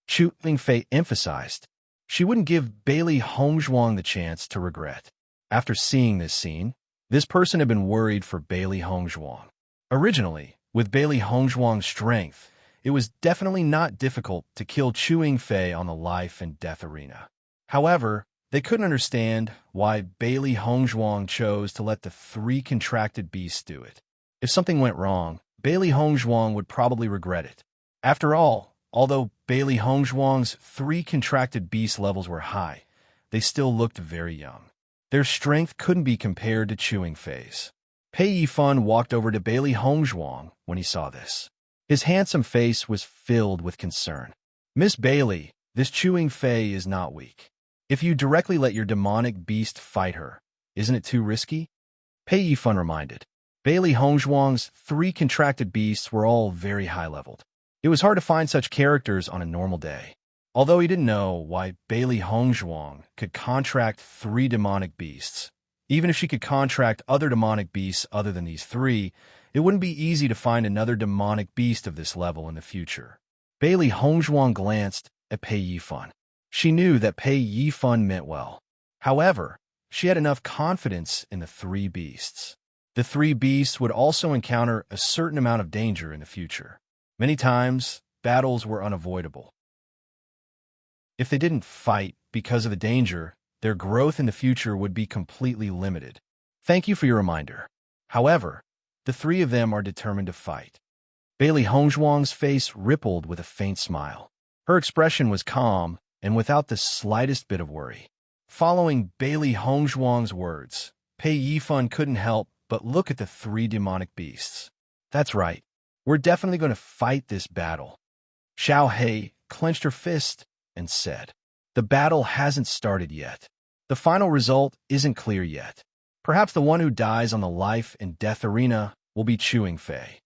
Chewing Fei emphasized. She wouldn't give Bailey Hongzhuang the chance to regret. After seeing this scene, this person had been worried for Bailey Hongzhuang. Originally, with Bailey Hongzhuang's strength, it was definitely not difficult to kill Chewing Fei on the life and death arena. However, they couldn't understand why Bailey Hongzhuang chose to let the three contracted beasts do it. If something went wrong, Bailey Hongzhuang would probably regret it. After all, although Bailey Hongzhuang's three contracted beast levels were high, they still looked very young. Their strength couldn't be compared to Chewing Fei's. Pei Yifan walked over to Bailey Hongzhuang when he saw this. His handsome face was filled with concern. Miss Bailey, this Chewing Fei is not weak. If you directly let your demonic beast fight her, isn't it too risky? Pei Yifan reminded. Bailey Hongzhuang's three contracted beasts were all very high-leveled. It was hard to find such characters on a normal day. Although he didn't know why Bailey Hongzhuang could contract three demonic beasts, even if she could contract other demonic beasts other than these three, it wouldn't be easy to find another demonic beast of this level in the future. Bailey Hongzhuang glanced at Pei Yifan. She knew that Pei Yifan meant well. However, she had enough confidence in the three beasts. The three beasts would also encounter a certain amount of danger in the future. Many times, battles were unavoidable. If they didn't fight because of the danger, their growth in the future would be completely limited. Thank you for your reminder. However, the three of them are determined to fight. Bailey Hongzhuang's face rippled with a faint smile. Her expression was calm and without the slightest bit of worry. Following Bailey Hongzhuang's words, Pei Yifan couldn't help but look at the three demonic beasts. That's right. We're definitely going to fight this battle. Xiao He clenched her fist and said, the battle hasn't started yet. The final result isn't clear yet. Perhaps the one who dies on the life and death arena will be Chewing Fei.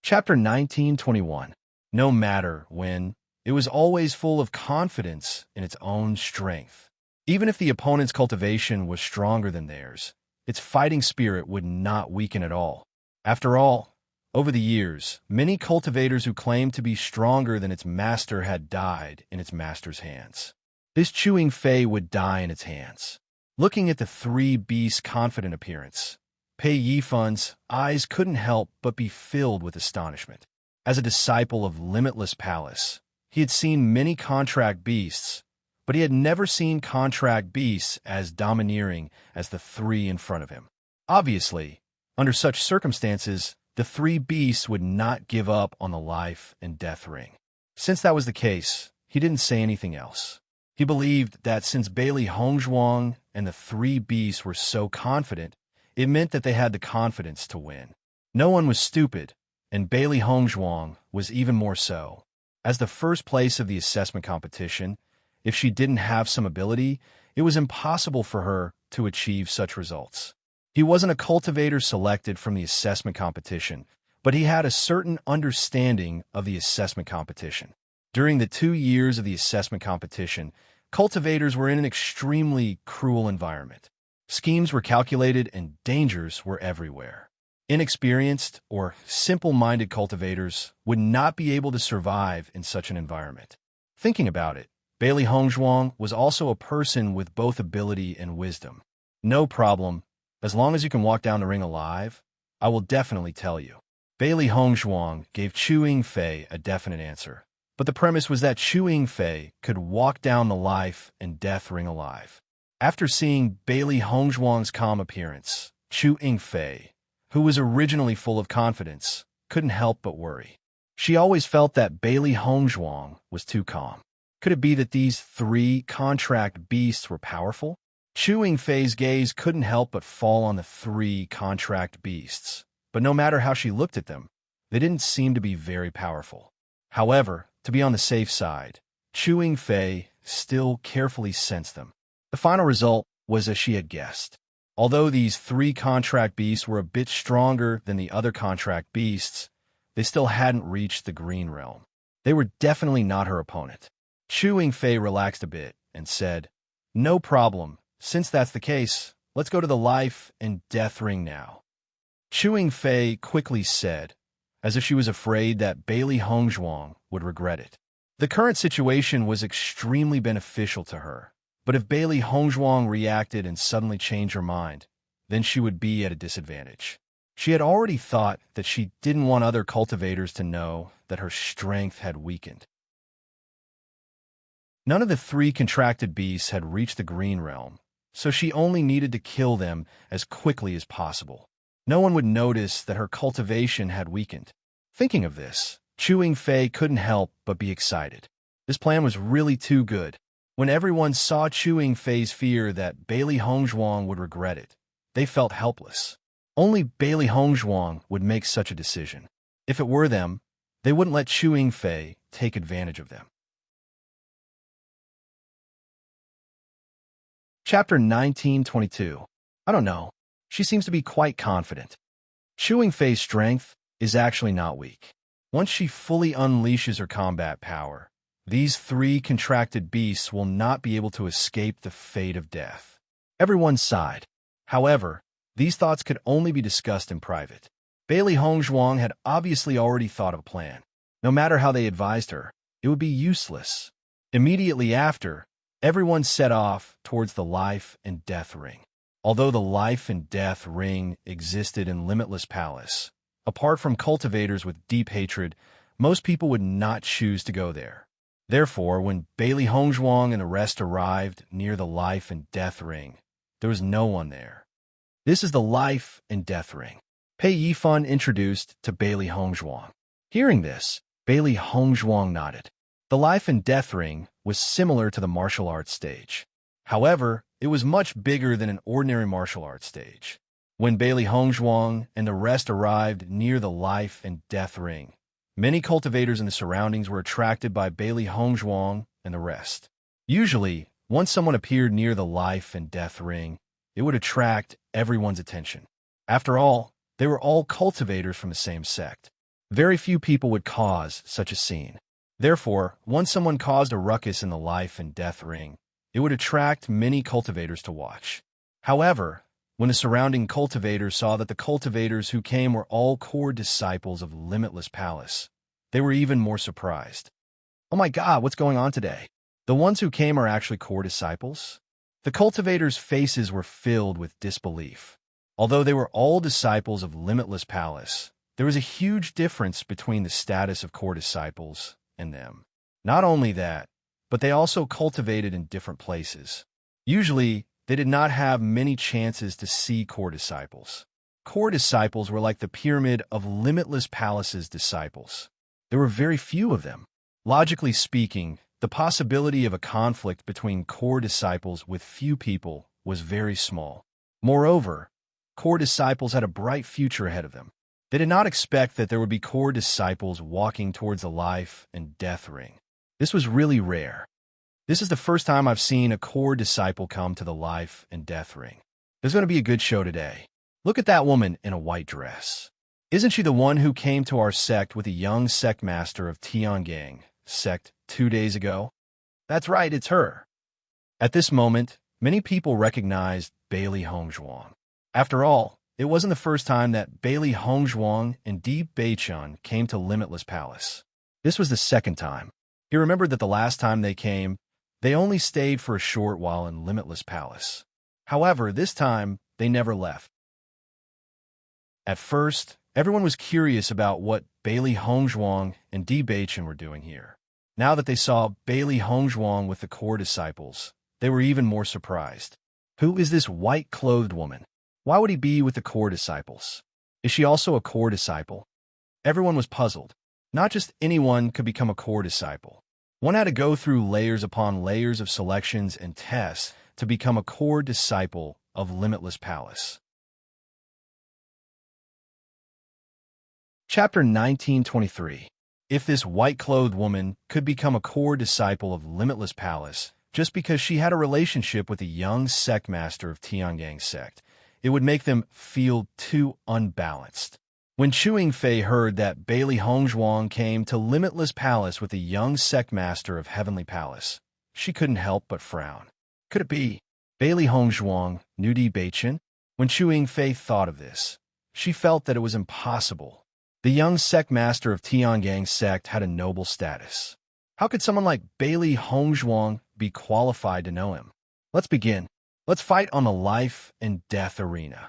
Chapter 1921. No matter when, it was always full of confidence in its own strength. Even if the opponent's cultivation was stronger than theirs, its fighting spirit would not weaken at all. After all, over the years, many cultivators who claimed to be stronger than its master had died in its master's hands. This Chewing Fei would die in its hands. Looking at the three beasts' confident appearance, Pei Yifun's eyes couldn't help but be filled with astonishment. As a disciple of Limitless Palace, he had seen many contract beasts, but he had never seen contract beasts as domineering as the three in front of him. Obviously, under such circumstances, the three beasts would not give up on the life and death ring. Since that was the case, he didn't say anything else. He believed that since Bailey Hongzhuang and the three beasts were so confident, it meant that they had the confidence to win. No one was stupid, and Bailey Hongzhuang was even more so. As the first place of the assessment competition, if she didn't have some ability, it was impossible for her to achieve such results. He wasn't a cultivator selected from the assessment competition, but he had a certain understanding of the assessment competition. During the 2 years of the assessment competition, cultivators were in an extremely cruel environment. Schemes were calculated and dangers were everywhere. Inexperienced or simple-minded cultivators would not be able to survive in such an environment. Thinking about it, Bailey Hongzhuang was also a person with both ability and wisdom. No problem. As long as you can walk down the ring alive, I will definitely tell you. Bailey Hongzhuang gave Chu Yingfei a definite answer, but the premise was that Chu Yingfei could walk down the life and death ring alive. After seeing Bailey Hongzhuang's calm appearance, Chu Yingfei, who was originally full of confidence, couldn't help but worry. She always felt that Bailey Hongzhuang was too calm. Could it be that these three contract beasts were powerful? Chu Yingfei's gaze couldn't help but fall on the three contract beasts, but no matter how she looked at them, they didn't seem to be very powerful. However, to be on the safe side, Chu Yingfei still carefully sensed them. The final result was as she had guessed. Although these three contract beasts were a bit stronger than the other contract beasts, they still hadn't reached the green realm. They were definitely not her opponent. Chu Yingfei relaxed a bit and said, "No problem. Since that's the case, let's go to the life and death ring now." Chu Yingfei quickly said, as if she was afraid that Bailey Hongzhuang would regret it. The current situation was extremely beneficial to her, but if Bailey Hongzhuang reacted and suddenly changed her mind, then she would be at a disadvantage. She had already thought that she didn't want other cultivators to know that her strength had weakened. None of the three contracted beasts had reached the green realm, so she only needed to kill them as quickly as possible. No one would notice that her cultivation had weakened. Thinking of this, Chu Yingfei couldn't help but be excited. This plan was really too good. When everyone saw Chu Yingfei's fear that Bailey Hongzhuang would regret it, they felt helpless. Only Bailey Hongzhuang would make such a decision. If it were them, they wouldn't let Chu Yingfei take advantage of them. Chapter 1922. I don't know. She seems to be quite confident. Chu Yingfei's strength is actually not weak. Once she fully unleashes her combat power, these three contracted beasts will not be able to escape the fate of death. Everyone sighed. However, these thoughts could only be discussed in private. Bailey Hongzhuang had obviously already thought of a plan. No matter how they advised her, it would be useless. Immediately after, everyone set off towards the life and death ring. Although the life and death ring existed in Limitless Palace, apart from cultivators with deep hatred, most people would not choose to go there. Therefore, when Bailey Hongzhuang and the rest arrived near the life and death ring, there was no one there. This is the life and death ring. Pei Yifun introduced to Bailey Hongzhuang. Hearing this, Bailey Hongzhuang nodded. The life and death ring was similar to the martial arts stage. However, it was much bigger than an ordinary martial arts stage. When Bailey Hongzhuang and the rest arrived near the life and death ring, many cultivators in the surroundings were attracted by Bailey Hongzhuang and the rest. Usually, once someone appeared near the life and death ring, it would attract everyone's attention. After all, they were all cultivators from the same sect. Very few people would cause such a scene. Therefore, once someone caused a ruckus in the life and death ring, it would attract many cultivators to watch. However, when the surrounding cultivators saw that the cultivators who came were all core disciples of Limitless Palace, they were even more surprised. Oh my God, what's going on today? The ones who came are actually core disciples? The cultivators' faces were filled with disbelief. Although they were all disciples of Limitless Palace, there was a huge difference between the status of core disciples and them. Not only that, but they also cultivated in different places. Usually, they did not have many chances to see core disciples. Core disciples were like the pyramid of Limitless Palace's disciples. There were very few of them. Logically speaking, the possibility of a conflict between core disciples with few people was very small. Moreover, core disciples had a bright future ahead of them. They did not expect that there would be core disciples walking towards the life and death ring. This was really rare. This is the first time I've seen a core disciple come to the life and death ring. There's going to be a good show today. Look at that woman in a white dress. Isn't she the one who came to our sect with a young sect master of Tiangang sect 2 days ago? That's right, it's her. At this moment, many people recognized Bailey Hongzhuang. After all, it wasn't the first time that Bailey Hongzhuang and Bewitching came to Limitless Palace. This was the second time. He remembered that the last time they came, they only stayed for a short while in Limitless Palace. However, this time, they never left. At first, everyone was curious about what Bailey Hongzhuang and Bewitching were doing here. Now that they saw Bailey Hongzhuang with the core disciples, they were even more surprised. Who is this white-clothed woman? Why would he be with the core disciples? Is she also a core disciple? Everyone was puzzled. Not just anyone could become a core disciple. One had to go through layers upon layers of selections and tests to become a core disciple of Limitless Palace. Chapter 1923. If this white-clothed woman could become a core disciple of Limitless Palace just because she had a relationship with a young sect master of Tiangang sect, it would make them feel too unbalanced. When Chuing Fei heard that Bailey Hongzhuang came to Limitless Palace with a young sect master of Heavenly Palace, she couldn't help but frown. Could it be Bailey Hongzhuang knew Bewitching? When Chuing Fei thought of this, she felt that it was impossible. The young sect master of Tiangang sect had a noble status. How could someone like Bailey Hongzhuang be qualified to know him? Let's begin. Let's fight on the life and death arena.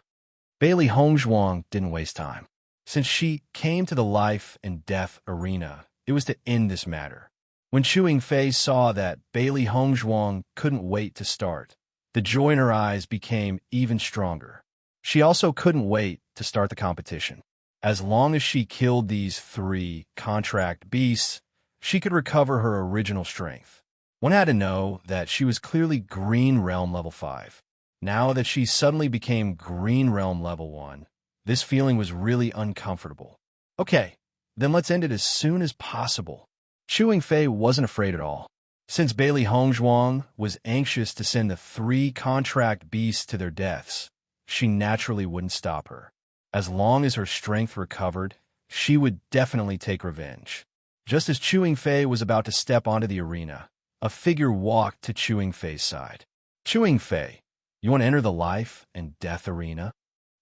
Bailey Hongzhuang didn't waste time. Since she came to the life and death arena, it was to end this matter. When Chuing Fei saw that Bailey Hongzhuang couldn't wait to start, the joy in her eyes became even stronger. She also couldn't wait to start the competition. As long as she killed these 3 contract beasts, she could recover her original strength. One had to know that she was clearly Green Realm level 5. Now that she suddenly became Green Realm level 1, this feeling was really uncomfortable. Okay, then let's end it as soon as possible. Chuing Fei wasn't afraid at all. Since Bailey Hongzhuang was anxious to send the 3 contract beasts to their deaths, she naturally wouldn't stop her. As long as her strength recovered, she would definitely take revenge. Just as Chuing Fei was about to step onto the arena, a figure walked to Chuing Fei's side. Chuing Fei, you want to enter the life and death arena?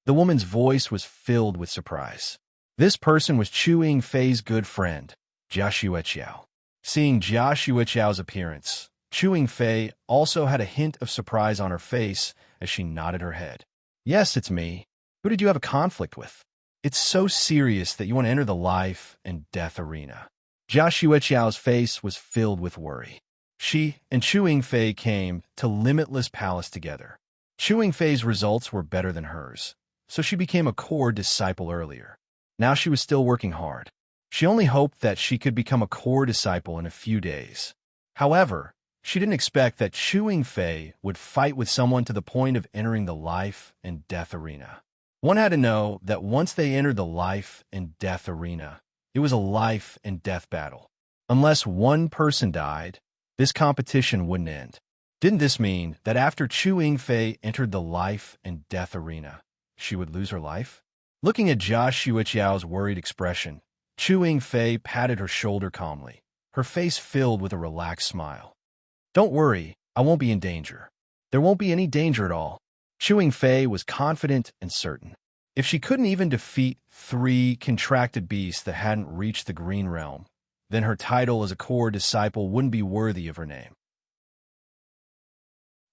The woman's voice was filled with surprise. This person was Chuing Fei's good friend, Jia Xueqiao. Seeing Jia Xueqiao's appearance, Chuing Fei also had a hint of surprise on her face as she nodded her head. Yes, it's me. Who did you have a conflict with? It's so serious that you want to enter the life and death arena. Jia Xueqiao's face was filled with worry. She and Chuing Fei came to Limitless Palace together. Chuing Fei's results were better than hers, so she became a core disciple earlier. Now she was still working hard. She only hoped that she could become a core disciple in a few days. However, she didn't expect that Chuing Fei would fight with someone to the point of entering the life and death arena. One had to know that once they entered the life and death arena, it was a life and death battle. Unless one person died, this competition wouldn't end. Didn't this mean that after Chuing Fei entered the life and death arena, she would lose her life? Looking at Jia Xueqiao's worried expression, Chuing Fei patted her shoulder calmly, her face filled with a relaxed smile. Don't worry, I won't be in danger. There won't be any danger at all. Chuing Fei was confident and certain. If she couldn't even defeat 3 contracted beasts that hadn't reached the Green Realm, then her title as a core disciple wouldn't be worthy of her name.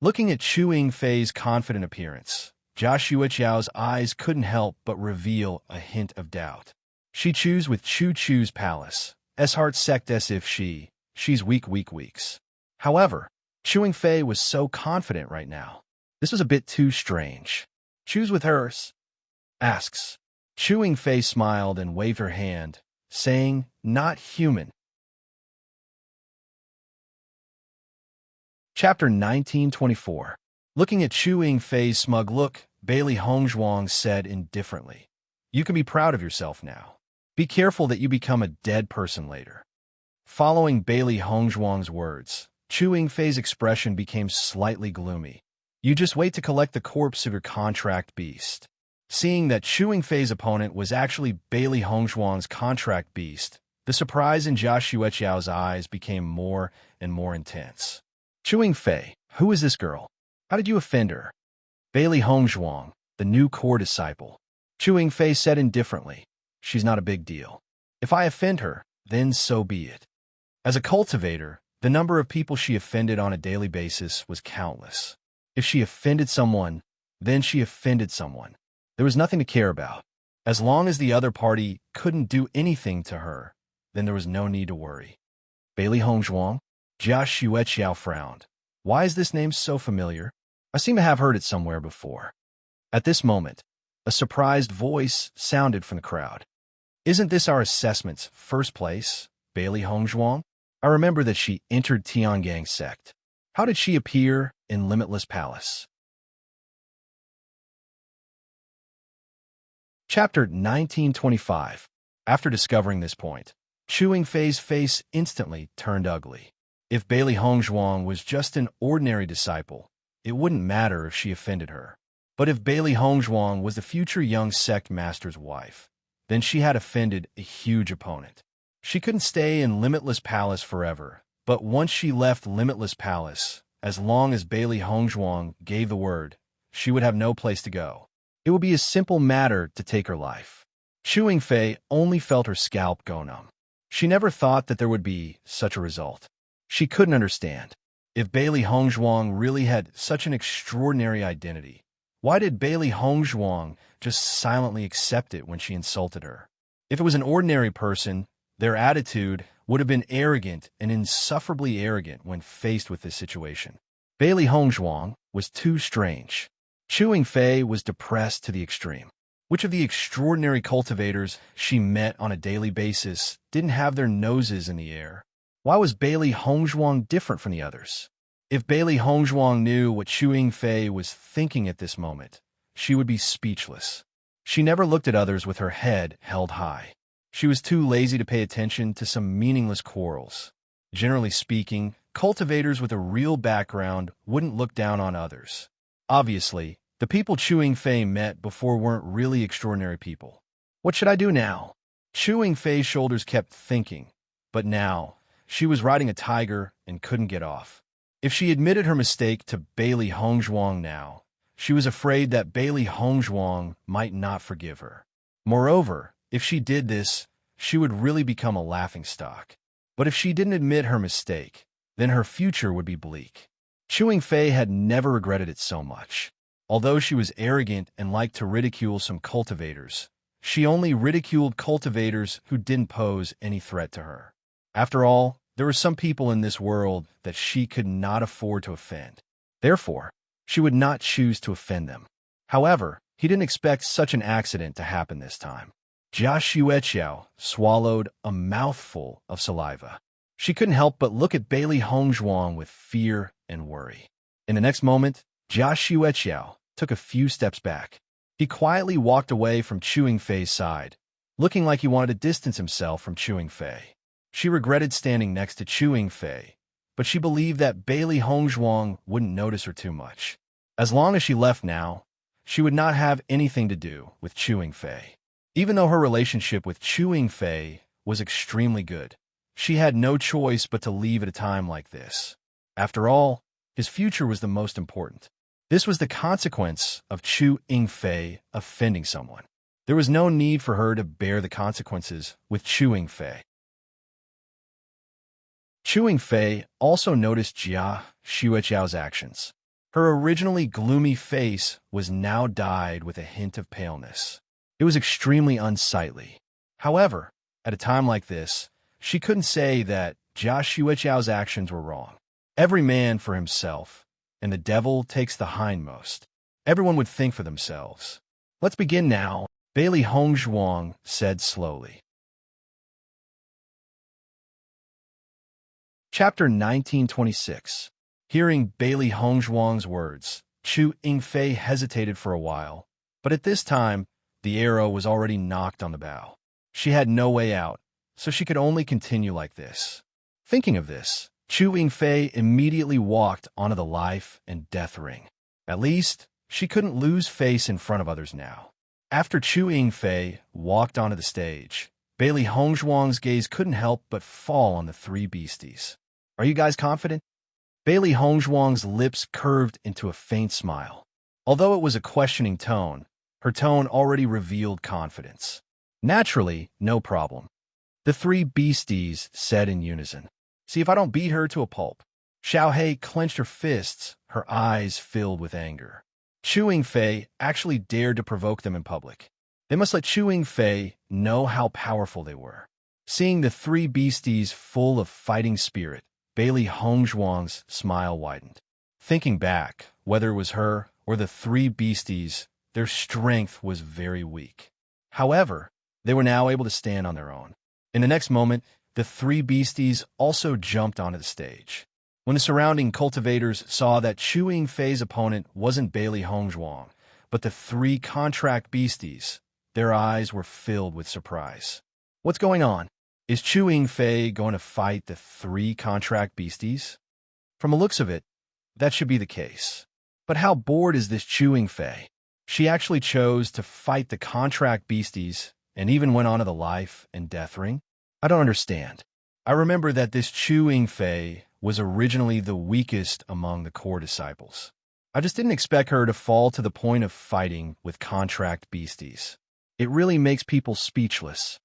Looking at Chuing Fei's confident appearance, Jia Xueqiao's eyes couldn't help but reveal a hint of doubt. She chews with Chu's palace. Heart sect as if she's weeks. However, Chewing Fei was so confident right now. This was a bit too strange. Choose with hers? Asks. Chewing Fei smiled and waved her hand, saying, not human. Chapter 1924. Looking at Chewing Fei's smug look, Bailey Hongzhuang said indifferently, you can be proud of yourself now. Be careful that you become a dead person later. Following Bailey Hongzhuang's words, Chewing Fei's expression became slightly gloomy. You just wait to collect the corpse of your contract beast. Seeing that Chewing Fei's opponent was actually Bailey Hongzhuang's contract beast, the surprise in Jia Xueqiao's eyes became more and more intense. Chewing Fei, who is this girl? How did you offend her? Bailey Hongzhuang, the new core disciple. Chewing Fei said indifferently, she's not a big deal. If I offend her, then so be it. As a cultivator, the number of people she offended on a daily basis was countless. If she offended someone, then she offended someone. There was nothing to care about. As long as the other party couldn't do anything to her, then there was no need to worry. Bailey Hongzhuang? Jia Xueqiao frowned. Why is this name so familiar? I seem to have heard it somewhere before. At this moment, a surprised voice sounded from the crowd. Isn't this our assessment's first place, Bailey Hongzhuang? I remember that she entered Tiangang sect. How did she appear in Limitless Palace? Chapter 1925. After discovering this point, Chewing Fei's face instantly turned ugly. If Bailey Hongzhuang was just an ordinary disciple, it wouldn't matter if she offended her. But if Bailey Hongzhuang was the future young sect master's wife, then she had offended a huge opponent. She couldn't stay in Limitless Palace forever, but once she left Limitless Palace, as long as Bailey Hongzhuang gave the word, she would have no place to go. It would be a simple matter to take her life. Chewing Fei only felt her scalp go numb. She never thought that there would be such a result. She couldn't understand. If Bailey Hongzhuang really had such an extraordinary identity, why did Bailey Hongzhuang just silently accept it when she insulted her? If it was an ordinary person, their attitude would have been arrogant and insufferably arrogant when faced with this situation. Bailey Hongzhuang was too strange. Chewing Fei was depressed to the extreme. Which of the extraordinary cultivators she met on a daily basis didn't have their noses in the air? Why was Bailey Hongzhuang different from the others? If Bailey Hongzhuang knew what Chewing Fei was thinking at this moment, she would be speechless. She never looked at others with her head held high. She was too lazy to pay attention to some meaningless quarrels. Generally speaking, cultivators with a real background wouldn't look down on others. Obviously, the people Chewing Fei met before weren't really extraordinary people. What should I do now? Chewing Fei's shoulders kept thinking, but now, she was riding a tiger and couldn't get off. If she admitted her mistake to Bailey Hongzhuang now, she was afraid that Bailey Hongzhuang might not forgive her. Moreover, if she did this, she would really become a laughingstock. But if she didn't admit her mistake, then her future would be bleak. Chewing Fei had never regretted it so much. Although she was arrogant and liked to ridicule some cultivators, she only ridiculed cultivators who didn't pose any threat to her. After all, there were some people in this world that she could not afford to offend. Therefore, she would not choose to offend them. However, he didn't expect such an accident to happen this time. Jia Xueqiao swallowed a mouthful of saliva. She couldn't help but look at Bailey Hongzhuang with fear and worry. In the next moment, Jia Xueqiao took a few steps back. He quietly walked away from Chewing Fei's side, looking like he wanted to distance himself from Chewing Fei. She regretted standing next to Chewing Fei, but she believed that Bailey Hongzhuang wouldn't notice her too much. As long as she left now, she would not have anything to do with Chewing Fei. Even though her relationship with Chewing Fei was extremely good, she had no choice but to leave at a time like this. After all, his future was the most important. This was the consequence of Chewing Fei offending someone. There was no need for her to bear the consequences with Chewing Fei. Chewing Fei also noticed Jia Xueqiao's actions. Her originally gloomy face was now dyed with a hint of paleness. It was extremely unsightly. However, at a time like this, she couldn't say that Jia Xueqiao's actions were wrong. Every man for himself, and the devil takes the hindmost. Everyone would think for themselves. Let's begin now, Bailey Hongzhuang said slowly. Chapter 1926. Hearing Bailey Hongzhuang's words, Chu Yingfei hesitated for a while, but at this time, the arrow was already knocked on the bow. She had no way out, so she could only continue like this. Thinking of this, Chu Yingfei immediately walked onto the life and death ring. At least, she couldn't lose face in front of others now. After Chu Yingfei walked onto the stage, Bailey Hongzhuang's gaze couldn't help but fall on the three beasties. Are you guys confident? Bailey Hongzhuang's lips curved into a faint smile. Although it was a questioning tone, her tone already revealed confidence. Naturally, no problem. The three beasties said in unison. See if I don't beat her to a pulp. Xiaohei clenched her fists, her eyes filled with anger. Chu Yingfei actually dared to provoke them in public. They must let Chu Yingfei know how powerful they were. Seeing the three beasties full of fighting spirit, Bailey Hongzhuang's smile widened. Thinking back, whether it was her or the three beasties, their strength was very weak. However, they were now able to stand on their own. In the next moment, the three beasties also jumped onto the stage. When the surrounding cultivators saw that Chu Yingfei's opponent wasn't Bailey Hongzhuang, but the three contract beasties, their eyes were filled with surprise. What's going on? Is Chu Yingfei going to fight the three contract beasties? From the looks of it, that should be the case. But how bored is this Chu Yingfei? She actually chose to fight the contract beasties and even went on to the life and death ring? I don't understand. I remember that this Chu Yingfei was originally the weakest among the core disciples. I just didn't expect her to fall to the point of fighting with contract beasties. It really makes people speechless.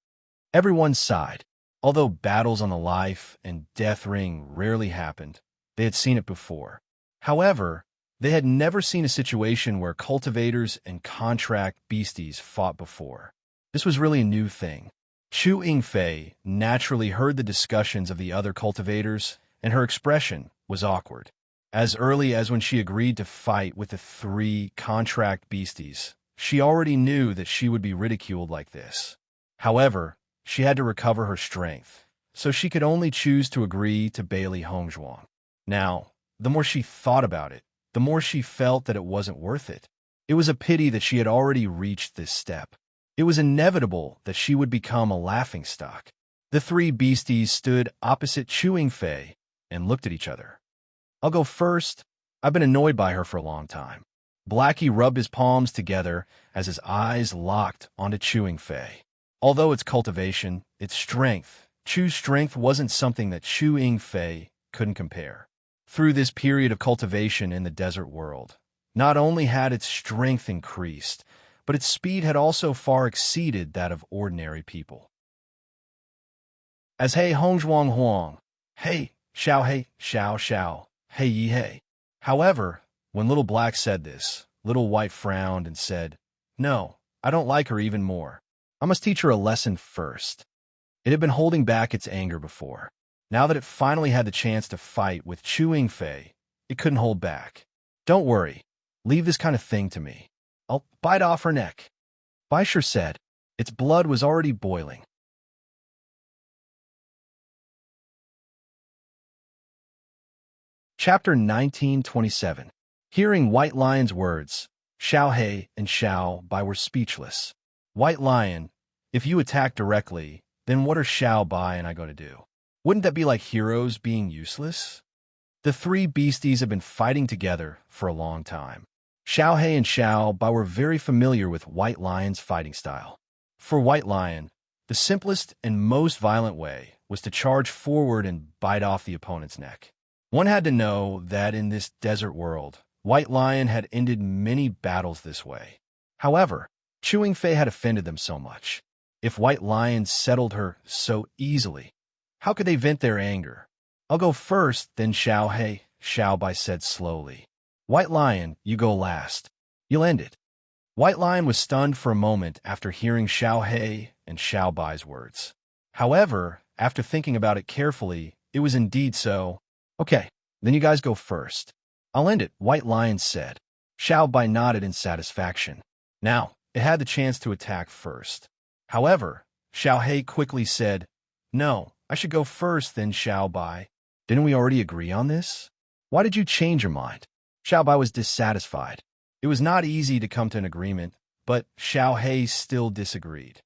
Everyone sighed. Although battles on the life and death ring rarely happened, they had seen it before. However, they had never seen a situation where cultivators and contract beasties fought before. This was really a new thing. Chu Yingfei naturally heard the discussions of the other cultivators, and her expression was awkward. As early as when she agreed to fight with the three contract beasties, she already knew that she would be ridiculed like this. However, she had to recover her strength, so she could only choose to agree to Bailey Hongzhuang. Now, the more she thought about it, the more she felt that it wasn't worth it. It was a pity that she had already reached this step. It was inevitable that she would become a laughingstock. The three beasties stood opposite Chu Yingfei and looked at each other. I'll go first. I've been annoyed by her for a long time. Blackie rubbed his palms together as his eyes locked onto Chu Yingfei. Although its cultivation, its strength, Chu's strength wasn't something that Chu Yingfei couldn't compare. Through this period of cultivation in the desert world, not only had its strength increased, but its speed had also far exceeded that of ordinary people. As Hey Hongzhuang Huang, Hey, Xiao Hey, Xiao Xiao, Hey Yi Hey. However, when Little Black said this, Little White frowned and said, No, I don't like her even more. I must teach her a lesson first. It had been holding back its anger before. Now that it finally had the chance to fight with Chu Yingfei, it couldn't hold back. Don't worry. Leave this kind of thing to me. I'll bite off her neck. Baisher said. Its blood was already boiling. Chapter 1927. Hearing White Lion's words, Xiao He and Xiao Bai were speechless. White Lion, if you attack directly, then what are Xiao Bai and I going to do? Wouldn't that be like heroes being useless? The three beasties have been fighting together for a long time. Xiao He and Xiao Bai were very familiar with White Lion's fighting style. For White Lion, the simplest and most violent way was to charge forward and bite off the opponent's neck. One had to know that in this desert world, White Lion had ended many battles this way. However, Chu Yingfei had offended them so much. If White Lion settled her so easily, how could they vent their anger? I'll go first, then Xiao He, Xiao Bai said slowly. White Lion, you go last. You'll end it. White Lion was stunned for a moment after hearing Xiao He and Xiao Bai's words. However, after thinking about it carefully, it was indeed so. Okay, then you guys go first. I'll end it, White Lion said. Xiao Bai nodded in satisfaction. Now, it had the chance to attack first. However, Xiao He quickly said, No, I should go first, then Xiao Bai. Didn't we already agree on this? Why did you change your mind? Xiao Bai was dissatisfied. It was not easy to come to an agreement, but Xiao He still disagreed.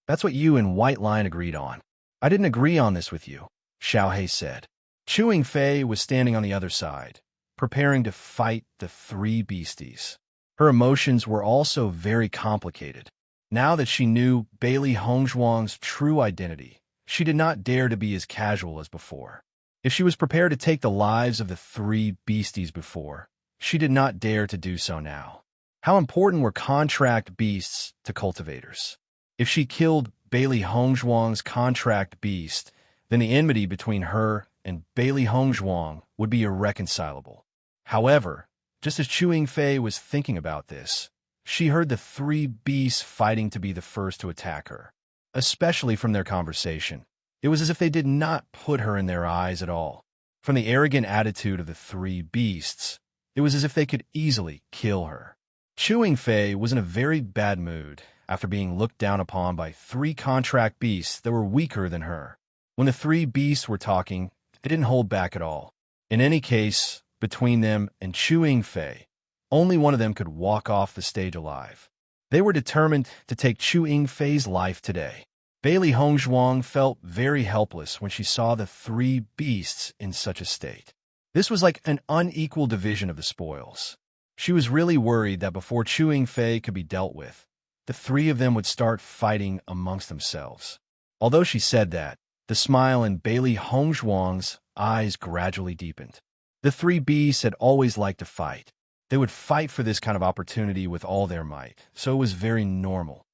That's what you and White Lion agreed on. I didn't agree on this with you, Xiao He said. Chewing Fei was standing on the other side, preparing to fight the three beasties. Her emotions were also very complicated. Now that she knew Bailey Hongzhuang's true identity, she did not dare to be as casual as before. If she was prepared to take the lives of the three beasties before, she did not dare to do so now. How important were contract beasts to cultivators? If she killed Bailey Hongzhuang's contract beast, then the enmity between her and Bailey Hongzhuang would be irreconcilable. However, just as Chewing Fei was thinking about this, she heard the three beasts fighting to be the first to attack her. Especially from their conversation, it was as if they did not put her in their eyes at all. From the arrogant attitude of the three beasts, it was as if they could easily kill her. Chewing Fei was in a very bad mood after being looked down upon by three contract beasts that were weaker than her. When the three beasts were talking, they didn't hold back at all. In any case, between them and Chewing Fei, only one of them could walk off the stage alive. They were determined to take Chewing Fei's life today. Bailey Hongzhuang felt very helpless when she saw the three beasts in such a state. This was like an unequal division of the spoils. She was really worried that before Chewing Fei could be dealt with, the three of them would start fighting amongst themselves. Although she said that, the smile in Bailey Hongzhuang's eyes gradually deepened. The three beasts had always liked to fight. They would fight for this kind of opportunity with all their might, so it was very normal.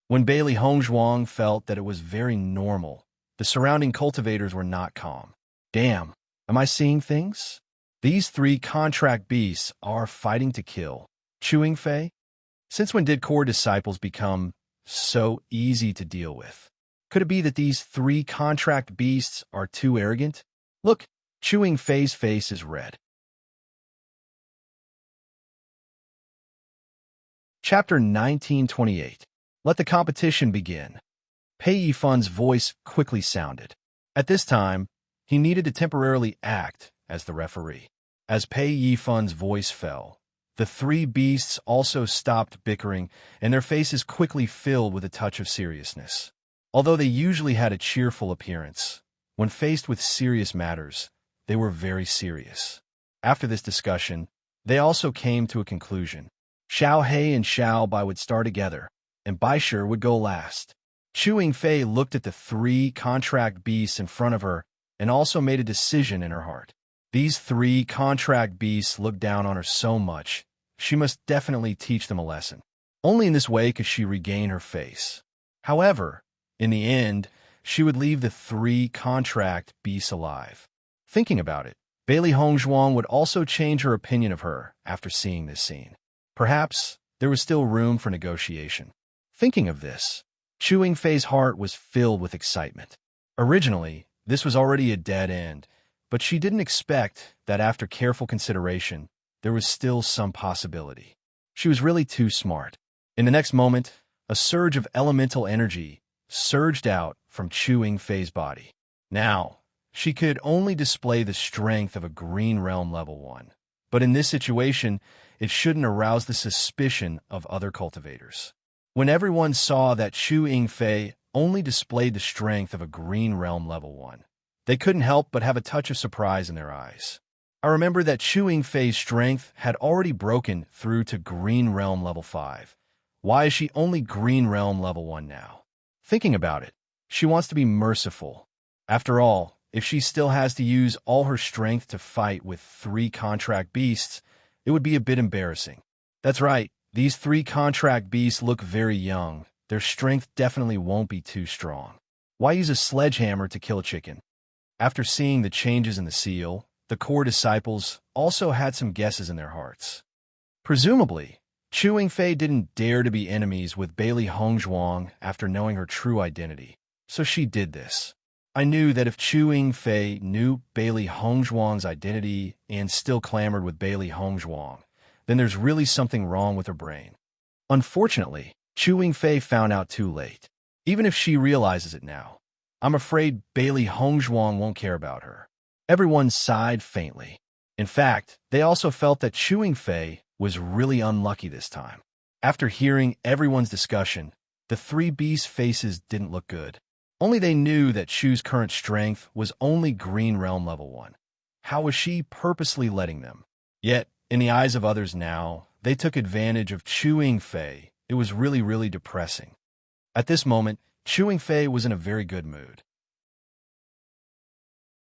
When Bailey Hongzhuang felt that it was very normal, the surrounding cultivators were not calm. Damn, am I seeing things? These three contract beasts are fighting to kill Chewing Fei? Since when did core disciples become so easy to deal with? Could it be that these three contract beasts are too arrogant? Look, Chewing Fei's face is red. Chapter 1928. Let the competition begin. Pei Yifun's voice quickly sounded. At this time, he needed to temporarily act as the referee. As Pei Yifun's voice fell, the three beasts also stopped bickering, and their faces quickly filled with a touch of seriousness. Although they usually had a cheerful appearance, when faced with serious matters, they were very serious. After this discussion, they also came to a conclusion. Xiao He and Xiao Bai would start together, and Baisher would go last. Chewing Fei looked at the three contract beasts in front of her and also made a decision in her heart. These three contract beasts looked down on her so much, she must definitely teach them a lesson. Only in this way could she regain her face. However, in the end, she would leave the three contract beasts alive. Thinking about it, Bailey Hongzhuang would also change her opinion of her after seeing this scene. Perhaps there was still room for negotiation. Thinking of this, Chewing Fei's heart was filled with excitement. Originally, this was already a dead end, but she didn't expect that after careful consideration, there was still some possibility. She was really too smart. In the next moment, a surge of elemental energy surged out from Chewing Fei's body. Now, she could only display the strength of a Green Realm level 1. But in this situation, it shouldn't arouse the suspicion of other cultivators. When everyone saw that Chewing Fei only displayed the strength of a Green Realm level 1, they couldn't help but have a touch of surprise in their eyes. I remember that Chewing Fei's strength had already broken through to Green Realm level 5. Why is she only Green Realm level 1 now? Thinking about it, she wants to be merciful. After all, if she still has to use all her strength to fight with three contract beasts, it would be a bit embarrassing. That's right, these three contract beasts look very young. Their strength definitely won't be too strong. Why use a sledgehammer to kill a chicken? After seeing the changes in the seal, the core disciples also had some guesses in their hearts. Presumably, Chu Yingfei didn't dare to be enemies with Bailey Hongzhuang after knowing her true identity, so she did this. I knew that if Chu Yingfei knew Bailey Hongzhuang's identity and still clamored with Bailey Hongzhuang, then there's really something wrong with her brain. Unfortunately, Chu Yingfei found out too late. Even if she realizes it now, I'm afraid Bailey Hongzhuang won't care about her. Everyone sighed faintly. In fact, they also felt that Chu Yingfei was really unlucky this time. After hearing everyone's discussion, the three beasts' faces didn't look good. Only they knew that Chu's current strength was only Green Realm Level 1. How was she purposely letting them? Yet, in the eyes of others now, they took advantage of Chu Yingfei. It was really depressing. At this moment, Chu Yingfei was in a very good mood.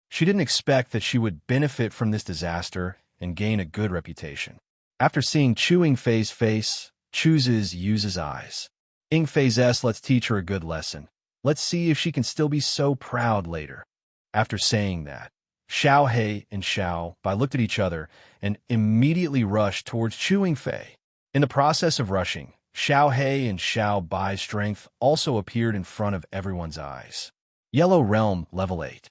She didn't expect that she would benefit from this disaster and gain a good reputation. After seeing Chu Yingfei's face, chooses uses eyes. Yingfei's let's teach her a good lesson. Let's see if she can still be so proud later. After saying that, Xiao He and Xiao Bai looked at each other and immediately rushed towards Chu Yingfei. In the process of rushing, Xiao He and Xiao Bai's strength also appeared in front of everyone's eyes. Yellow Realm Level 8.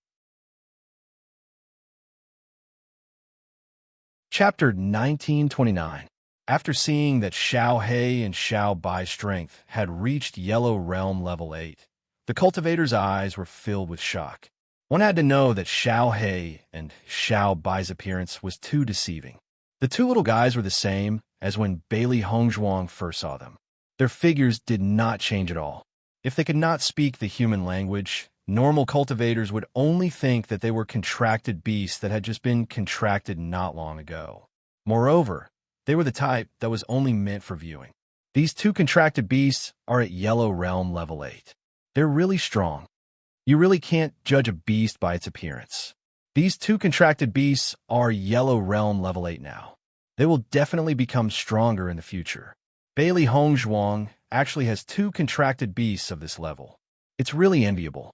Chapter 1929. After seeing that Xiao He and Xiao Bai's strength had reached Yellow Realm Level 8, the cultivator's eyes were filled with shock. One had to know that Xiao He and Xiao Bai's appearance was too deceiving. The two little guys were the same as when Bailey Hongzhuang first saw them. Their figures did not change at all. If they could not speak the human language, normal cultivators would only think that they were contracted beasts that had just been contracted not long ago. Moreover, they were the type that was only meant for viewing. These two contracted beasts are at Yellow Realm Level 8. They're really strong. You really can't judge a beast by its appearance. These two contracted beasts are Yellow Realm Level 8 now. They will definitely become stronger in the future. Bailey Hongzhuang actually has two contracted beasts of this level. It's really enviable.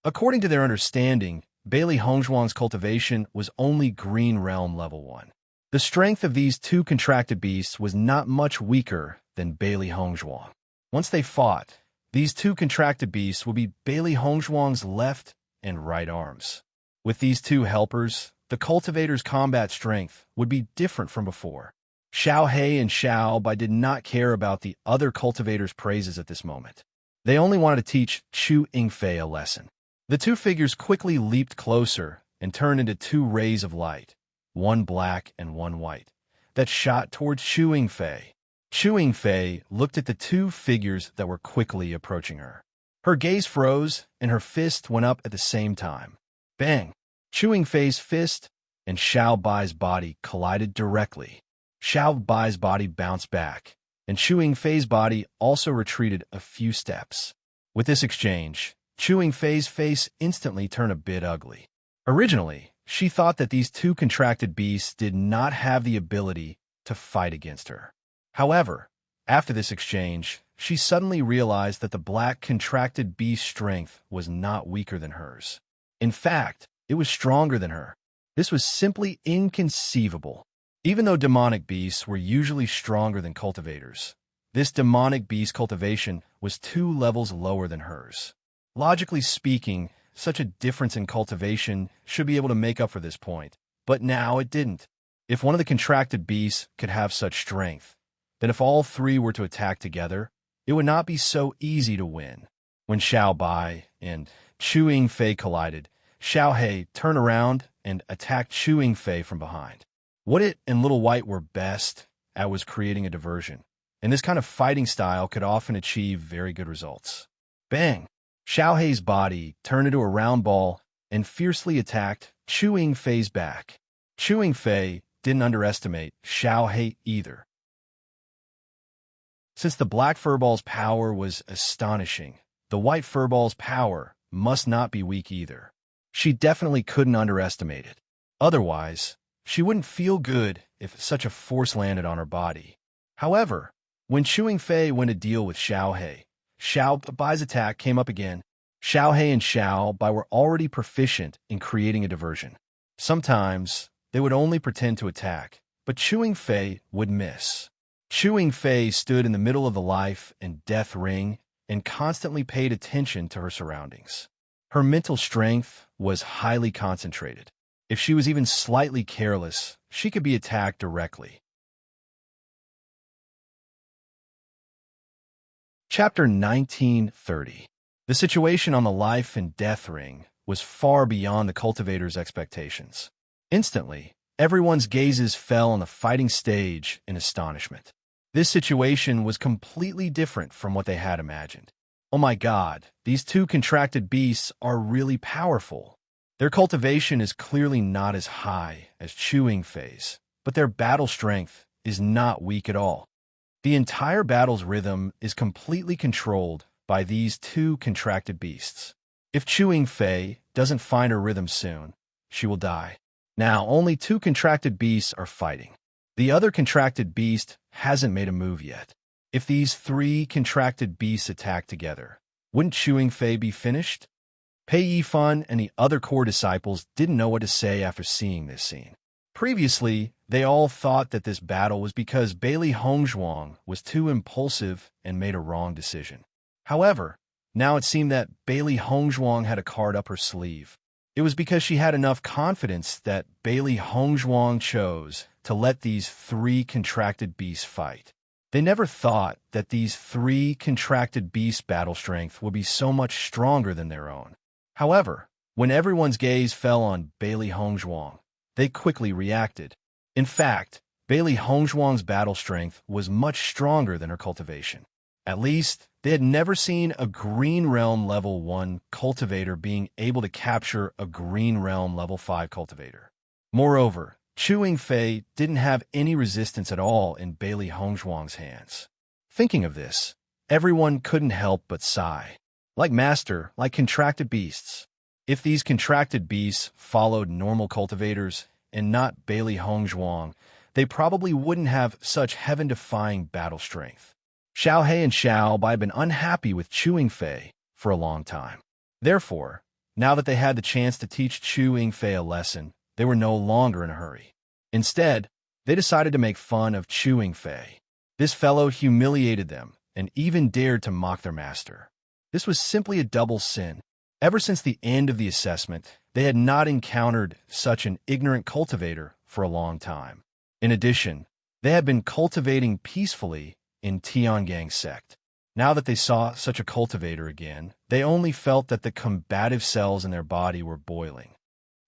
According to their understanding, Bailey Hongzhuang's cultivation was only Green Realm Level 1. The strength of these two contracted beasts was not much weaker than Bailey Hongzhuang. Once they fought, these two contracted beasts would be Bailey Hongzhuang's left and right arms. With these two helpers, the cultivator's combat strength would be different from before. Xiao He and Xiao Bai did not care about the other cultivator's praises at this moment. They only wanted to teach Chu Yingfei a lesson. The two figures quickly leaped closer and turned into two rays of light, one black and one white, that shot towards Chu Yingfei. Chu Yingfei looked at the two figures that were quickly approaching her. Her gaze froze, and her fist went up at the same time. Bang! Chu Yingfei's fist and Xiao Bai's body collided directly. Xiao Bai's body bounced back, and Chu Yingfei's body also retreated a few steps. With this exchange, Chu Yingfei's face instantly turned a bit ugly. Originally, she thought that these two contracted beasts did not have the ability to fight against her. However, after this exchange, she suddenly realized that the black contracted beast's strength was not weaker than hers. In fact, it was stronger than her. This was simply inconceivable. Even though demonic beasts were usually stronger than cultivators, this demonic beast cultivation was 2 levels lower than hers. Logically speaking, such a difference in cultivation should be able to make up for this point, but now it didn't. If one of the contracted beasts could have such strength, then if all three were to attack together, it would not be so easy to win. When Xiao Bai and Chu Yingfei collided, Xiao He turned around and attacked Chu Yingfei from behind. What it and Little White were best at was creating a diversion, and this kind of fighting style could often achieve very good results. Bang! Xiao He's body turned into a round ball and fiercely attacked Chu Yingfei's back. Chu Yingfei didn't underestimate Xiao He either. Since the black furball's power was astonishing, the white furball's power must not be weak either. She definitely couldn't underestimate it. Otherwise, she wouldn't feel good if such a force landed on her body. However, when Chu Yingfei went to deal with Xiao He, Xiao Bai's attack came up again. Xiao He and Xiao Bai were already proficient in creating a diversion. Sometimes, they would only pretend to attack, but Chewing Fei would miss. Chewing Fei stood in the middle of the life and death ring and constantly paid attention to her surroundings. Her mental strength was highly concentrated. If she was even slightly careless, she could be attacked directly. Chapter 1930. The situation on the life and death ring was far beyond the cultivator's expectations. Instantly, everyone's gazes fell on the fighting stage in astonishment. This situation was completely different from what they had imagined. Oh my God, these two contracted beasts are really powerful. Their cultivation is clearly not as high as Chewing Fei's, but their battle strength is not weak at all. The entire battle's rhythm is completely controlled by these two contracted beasts. If Chewing Fei doesn't find her rhythm soon, she will die. Now, only two contracted beasts are fighting. The other contracted beast hasn't made a move yet. If these three contracted beasts attack together, wouldn't Chewing Fei be finished? Pei Yifan and the other core disciples didn't know what to say after seeing this scene. Previously, they all thought that this battle was because Bailey Hongzhuang was too impulsive and made a wrong decision. However, now it seemed that Bailey Hongzhuang had a card up her sleeve. It was because she had enough confidence that Bailey Hongzhuang chose to let these three contracted beasts fight. They never thought that these three contracted beasts' battle strength would be so much stronger than their own. However, when everyone's gaze fell on Bailey Hongzhuang, they quickly reacted. In fact, Bailey Hongzhuang's battle strength was much stronger than her cultivation. At least, they had never seen a Green Realm Level 1 cultivator being able to capture a Green Realm Level 5 cultivator. Moreover, Chewing Fei didn't have any resistance at all in Bailey Hongzhuang's hands. Thinking of this, everyone couldn't help but sigh. Like Master, like contracted beasts. If these contracted beasts followed normal cultivators and not Bailey Hongzhuang, they probably wouldn't have such heaven-defying battle strength. Xiao He and Xiao Bai had been unhappy with Chewing Fei for a long time. Therefore, now that they had the chance to teach Chewing Fei a lesson, they were no longer in a hurry. Instead, they decided to make fun of Chewing Fei. This fellow humiliated them and even dared to mock their master. This was simply a double sin. Ever since the end of the assessment, they had not encountered such an ignorant cultivator for a long time. In addition, they had been cultivating peacefully in Tiangang sect. Now that they saw such a cultivator again, they only felt that the combative cells in their body were boiling.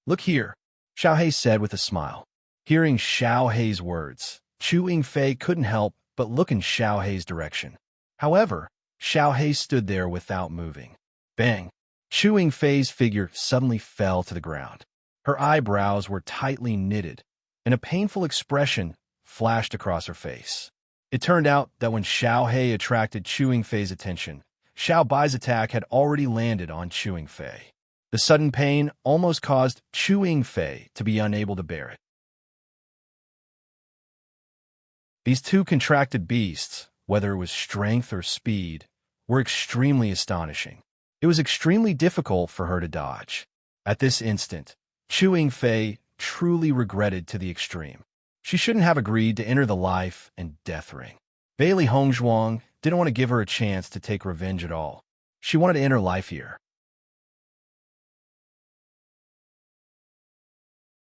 "Look here," Xiao He said with a smile. Hearing Xiao He's words, Chewing Fei couldn't help but look in Xiao He's direction. However, Xiao He stood there without moving. Bang! Chewing Fei's figure suddenly fell to the ground. Her eyebrows were tightly knitted, and a painful expression flashed across her face. It turned out that when Xiao He attracted Chewing Fei's attention, Xiao Bai's attack had already landed on Chewing Fei. The sudden pain almost caused Chewing Fei to be unable to bear it. These two contracted beasts, whether it was strength or speed, were extremely astonishing. It was extremely difficult for her to dodge. At this instant, Chewing Fei truly regretted to the extreme. She shouldn't have agreed to enter the life and death ring. Bailey Hongzhuang didn't want to give her a chance to take revenge at all. She wanted to enter life here.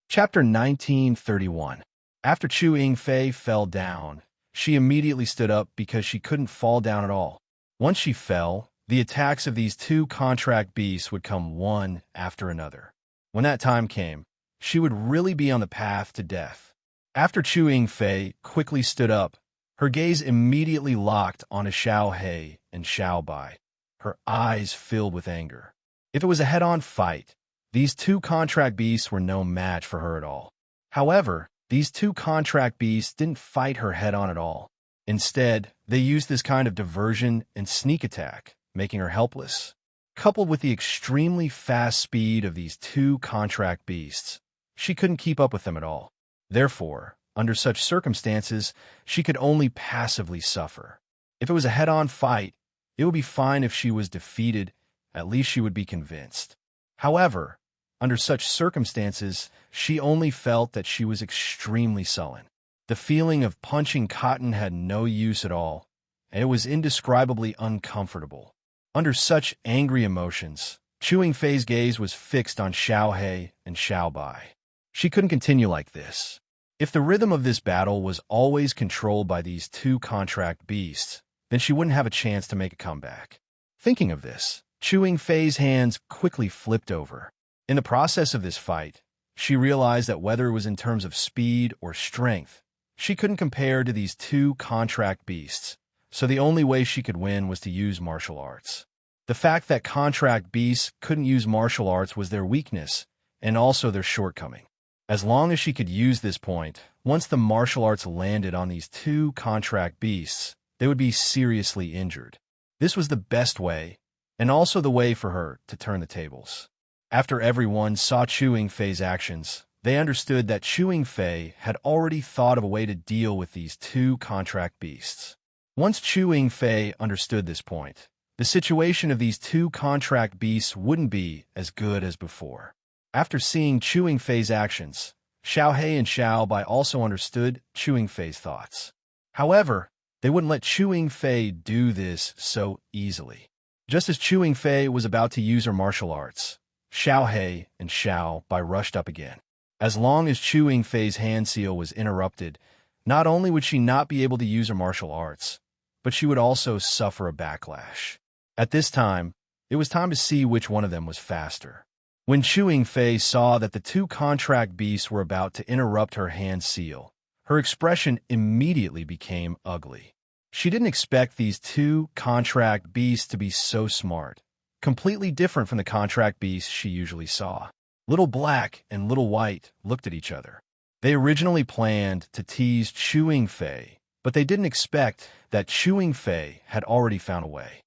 Chapter 1931. After Chewing Fei fell down, she immediately stood up because she couldn't fall down at all. Once she fell, the attacks of these two contract beasts would come one after another. When that time came, she would really be on the path to death. After Chewing Fei quickly stood up, her gaze immediately locked onto Xiao He and Xiao Bai. Her eyes filled with anger. If it was a head-on fight, these two contract beasts were no match for her at all. However, these two contract beasts didn't fight her head-on at all. Instead, they used this kind of diversion and sneak attack, making her helpless. Coupled with the extremely fast speed of these two contract beasts, she couldn't keep up with them at all. Therefore, under such circumstances, she could only passively suffer. If it was a head-on fight, it would be fine if she was defeated, at least she would be convinced. However, Under such circumstances, she only felt that she was extremely sullen. The feeling of punching cotton had no use at all, and it was indescribably uncomfortable. Under such angry emotions, Chewing Fei's gaze was fixed on Xiao He and Xiao Bai. She couldn't continue like this. If the rhythm of this battle was always controlled by these two contract beasts, then she wouldn't have a chance to make a comeback. Thinking of this, Chewing Fei's hands quickly flipped over. In the process of this fight, she realized that whether it was in terms of speed or strength, she couldn't compare to these two contract beasts, so the only way she could win was to use martial arts. The fact that contract beasts couldn't use martial arts was their weakness, and also their shortcoming. As long as she could use this point, once the martial arts landed on these two contract beasts, they would be seriously injured. This was the best way, and also the way for her to turn the tables. After everyone saw Chewing Fei's actions, they understood that Chewing Fei had already thought of a way to deal with these two contract beasts. Once Chewing Fei understood this point, the situation of these two contract beasts wouldn't be as good as before. After seeing Chewing Fei's actions, Xiao He and Xiao Bai also understood Chewing Fei's thoughts. However, they wouldn't let Chewing Fei do this so easily. Just as Chewing Fei was about to use her martial arts, Xiao He and Xiao Bai rushed up again. As long as Chewing Fei's hand seal was interrupted, not only would she not be able to use her martial arts, but she would also suffer a backlash. At this time, it was time to see which one of them was faster. When Chewing Fei saw that the two contract beasts were about to interrupt her hand seal, her expression immediately became ugly. She didn't expect these two contract beasts to be so smart, completely different from the contract beasts she usually saw. Little Black and Little White looked at each other. They originally planned to tease Chewing Fei, but they didn't expect that Chewing Fei had already found a way.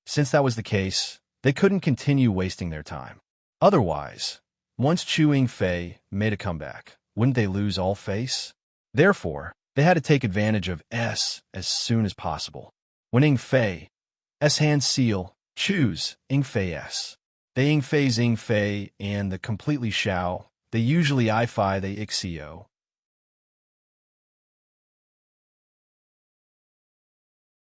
Since that was the case, they couldn't continue wasting their time. Otherwise, once Chewing Fei made a comeback, wouldn't they lose all face? Therefore, they had to take advantage of S as soon as possible. When Ing Fei S hand seal, choose Ing Fei S. The Ing Fei's Ing Fei and the completely Xiao, they usually I-Fi they Ixio.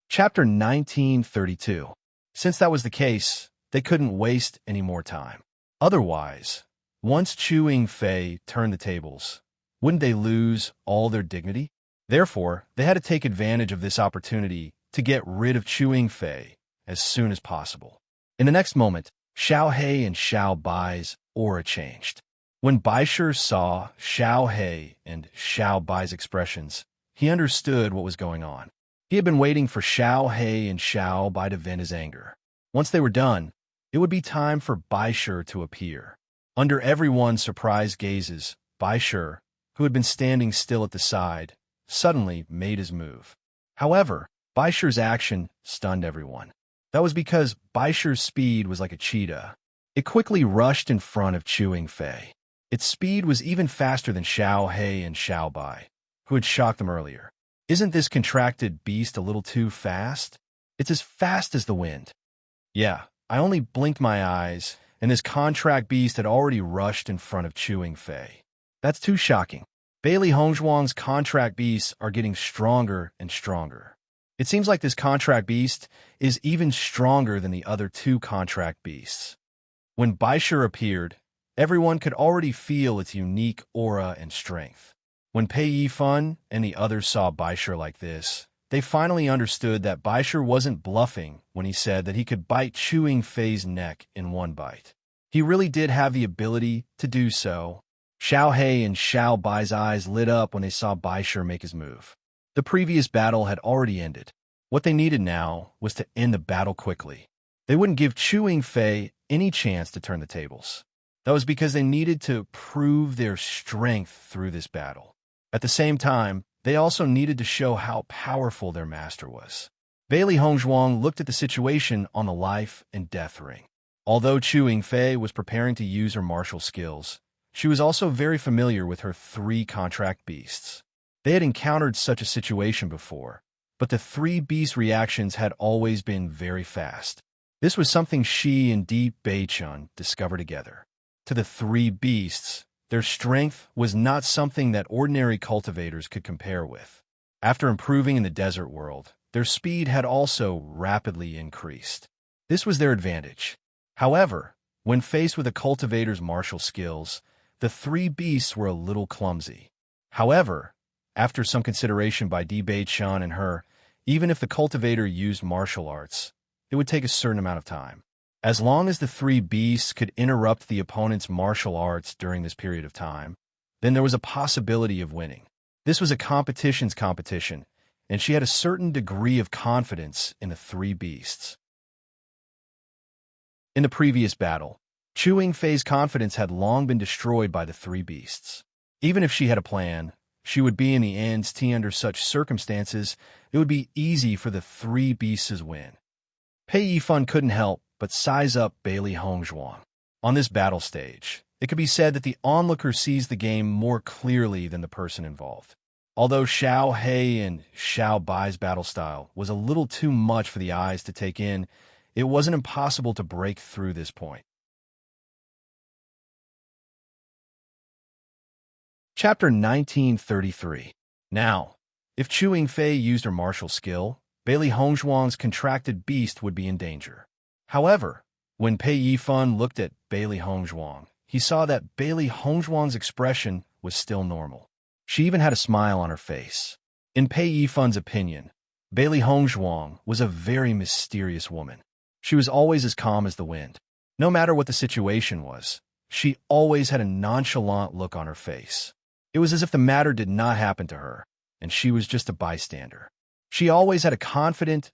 Chapter 1932. Since that was the case, they couldn't waste any more time. Otherwise, once Chewing Fei turned the tables, wouldn't they lose all their dignity? Therefore, they had to take advantage of this opportunity to get rid of Chewing Fei as soon as possible. In the next moment, Xiao He and Xiao Bai's aura changed. When Baisher saw Xiao He and Xiao Bai's expressions, he understood what was going on. He had been waiting for Xiao He and Xiao Bai to vent his anger. Once they were done, it would be time for Baisher to appear. Under everyone's surprised gazes, Baisher, who had been standing still at the side, suddenly made his move. However, Baisher's action stunned everyone. That was because Baisher's speed was like a cheetah. It quickly rushed in front of Chewing Fei. Its speed was even faster than Xiao He and Xiao Bai, who had shocked them earlier. Isn't this contracted beast a little too fast? It's as fast as the wind. Yeah, I only blinked my eyes, and this contract beast had already rushed in front of Chewing Fei. That's too shocking. Bailey Hongzhuang's contract beasts are getting stronger and stronger. It seems like this contract beast is even stronger than the other two contract beasts. When Baisher appeared, everyone could already feel its unique aura and strength. When Pei Yifan and the others saw Baisher like this, they finally understood that Baisher wasn't bluffing when he said that he could bite Chewing Fei's neck in one bite. He really did have the ability to do so. Xiao He and Xiao Bai's eyes lit up when they saw Baisher make his move. The previous battle had already ended. What they needed now was to end the battle quickly. They wouldn't give Chewing Fei any chance to turn the tables. That was because they needed to prove their strength through this battle. At the same time, they also needed to show how powerful their master was. Bailey Hongzhuang looked at the situation on the life and death ring. Although Chewing Fei was preparing to use her martial skills, she was also very familiar with her three contract beasts. They had encountered such a situation before, but the three beast reactions had always been very fast. This was something she and Bewitching discovered together. To the three beasts, their strength was not something that ordinary cultivators could compare with. After improving in the desert world, their speed had also rapidly increased. This was their advantage. However, when faced with a cultivator's martial skills, the three beasts were a little clumsy. However, after some consideration by Bewitching and her, even if the cultivator used martial arts, it would take a certain amount of time. As long as the three beasts could interrupt the opponent's martial arts during this period of time, then there was a possibility of winning. This was a competition's competition, and she had a certain degree of confidence in the three beasts. In the previous battle, Chewing Fei's confidence had long been destroyed by the three beasts. Even if she had a plan, she would be in the end's tea under such circumstances, it would be easy for the three beasts' win. Pei Yifan couldn't help but size up Bailey Hongzhuang. On this battle stage, it could be said that the onlooker sees the game more clearly than the person involved. Although Xiao He and Xiao Bai's battle style was a little too much for the eyes to take in, it wasn't impossible to break through this point. Chapter 1933. Now, if Chewing Fei used her martial skill, Bailey Hongzhuang's contracted beast would be in danger. However, when Pei Yifan looked at Bailey Hongzhuang, he saw that Bailey Hongzhuang's expression was still normal. She even had a smile on her face. In Pei Yifan's opinion, Bailey Hongzhuang was a very mysterious woman. She was always as calm as the wind. No matter what the situation was, she always had a nonchalant look on her face. It was as if the matter did not happen to her, and she was just a bystander. She always had a confident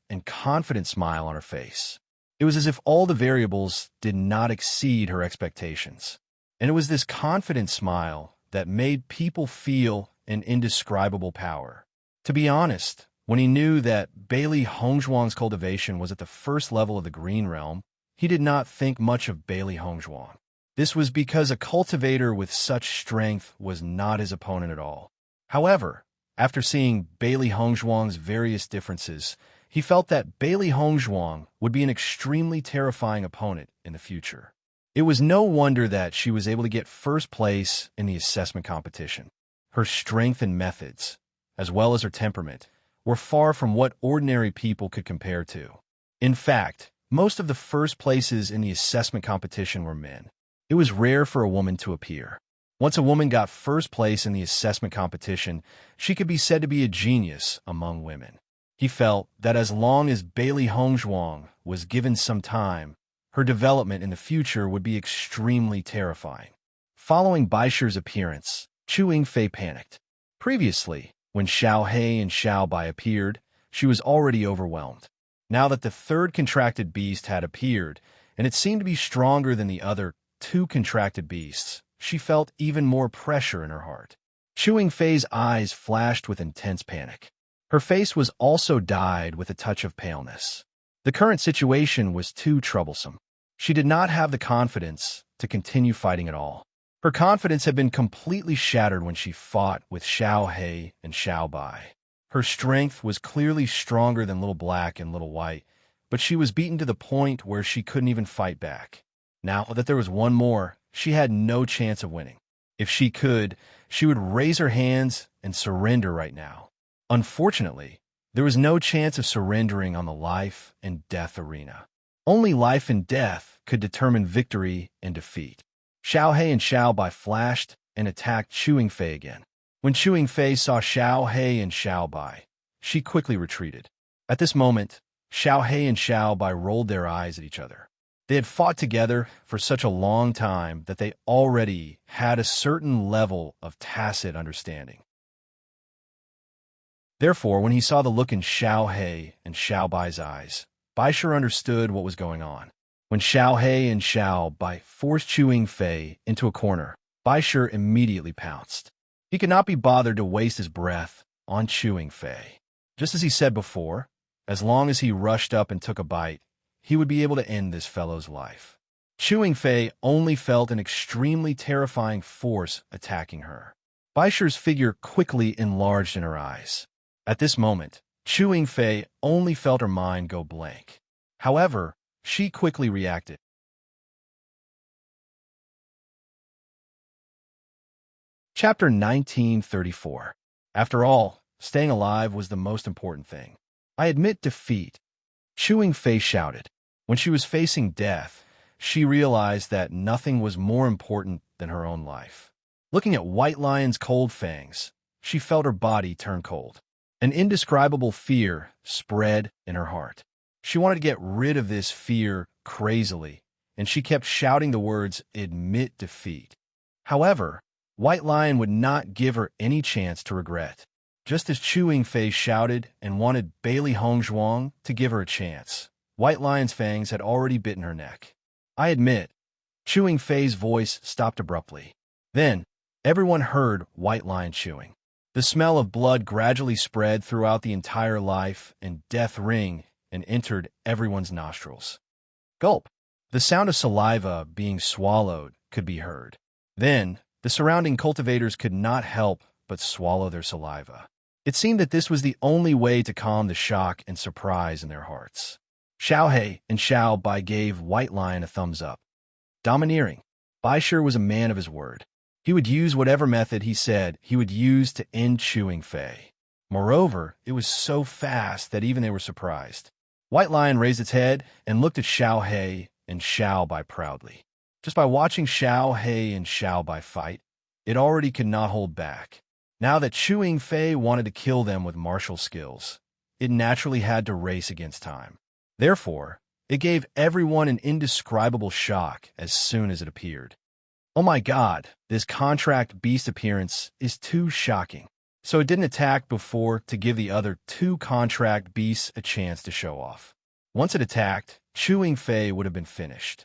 smile on her face. It was as if all the variables did not exceed her expectations. And it was this confident smile that made people feel an indescribable power. To be honest, when he knew that Bailey Hongzhuang's cultivation was at the first level of the Green Realm, he did not think much of Bailey Hongzhuang. This was because a cultivator with such strength was not his opponent at all. However, after seeing Bailey Hongzhuang's various differences, he felt that Bailey Hongzhuang would be an extremely terrifying opponent in the future. It was no wonder that she was able to get first place in the assessment competition. Her strength and methods, as well as her temperament, were far from what ordinary people could compare to. In fact, most of the first places in the assessment competition were men. It was rare for a woman to appear. Once a woman got first place in the assessment competition, she could be said to be a genius among women. He felt that as long as Bailey Hongzhuang was given some time, her development in the future would be extremely terrifying. Following Baisher's appearance, Chewing Fei panicked. Previously, when Xiao He and Xiao Bai appeared, she was already overwhelmed. Now that the third contracted beast had appeared, and it seemed to be stronger than the other two contracted beasts, she felt even more pressure in her heart. Chewing Fei's eyes flashed with intense panic. Her face was also dyed with a touch of paleness. The current situation was too troublesome. She did not have the confidence to continue fighting at all. Her confidence had been completely shattered when she fought with Xiao He and Xiao Bai. Her strength was clearly stronger than Little Black and Little White, but she was beaten to the point where she couldn't even fight back. Now that there was one more, she had no chance of winning. If she could, she would raise her hands and surrender right now. Unfortunately, there was no chance of surrendering on the life and death arena. Only life and death could determine victory and defeat. Xiao He and Xiao Bai flashed and attacked Chewing Fei again. When Chewing Fei saw Xiao He and Xiao Bai, she quickly retreated. At this moment, Xiao He and Xiao Bai rolled their eyes at each other. They had fought together for such a long time that they already had a certain level of tacit understanding. Therefore, when he saw the look in Xiao He and Xiao Bai's eyes, Baisher understood what was going on. When Xiao He and Xiao Bai forced Chewing Fei into a corner, Baisher immediately pounced. He could not be bothered to waste his breath on Chewing Fei. Just as he said before, as long as he rushed up and took a bite, he would be able to end this fellow's life. Chewing Fei only felt an extremely terrifying force attacking her. Baisher's figure quickly enlarged in her eyes. At this moment, Chewing Fei only felt her mind go blank. However, she quickly reacted. Chapter 1934. After all, staying alive was the most important thing. I admit defeat, Chewing Face shouted. When she was facing death, she realized that nothing was more important than her own life. Looking at White Lion's cold fangs, she felt her body turn cold. An indescribable fear spread in her heart. She wanted to get rid of this fear crazily, and she kept shouting the words, "Admit defeat." However, White Lion would not give her any chance to regret. Just as Chewing Face shouted and wanted Bailey Hongzhuang to give her a chance, White Lion's fangs had already bitten her neck. I admit, Chewing Face's voice stopped abruptly. Then, everyone heard White Lion chewing. The smell of blood gradually spread throughout the entire life and death ring and entered everyone's nostrils. Gulp! The sound of saliva being swallowed could be heard. Then, the surrounding cultivators could not help but swallow their saliva. It seemed that this was the only way to calm the shock and surprise in their hearts. Xiaohe and Xiao Bai gave White Lion a thumbs up. Domineering, Bai Shi was a man of his word. He would use whatever method he said he would use to end Chewing Fei. Moreover, it was so fast that even they were surprised. White Lion raised its head and looked at Xiaohe and Xiao Bai proudly. Just by watching Xiaohe and Xiao Bai fight, it already could not hold back. Now that Chewing Fei wanted to kill them with martial skills, it naturally had to race against time. Therefore, it gave everyone an indescribable shock as soon as it appeared. Oh my god, this contract beast appearance is too shocking. So it didn't attack before to give the other two contract beasts a chance to show off. Once it attacked, Chewing Fei would have been finished.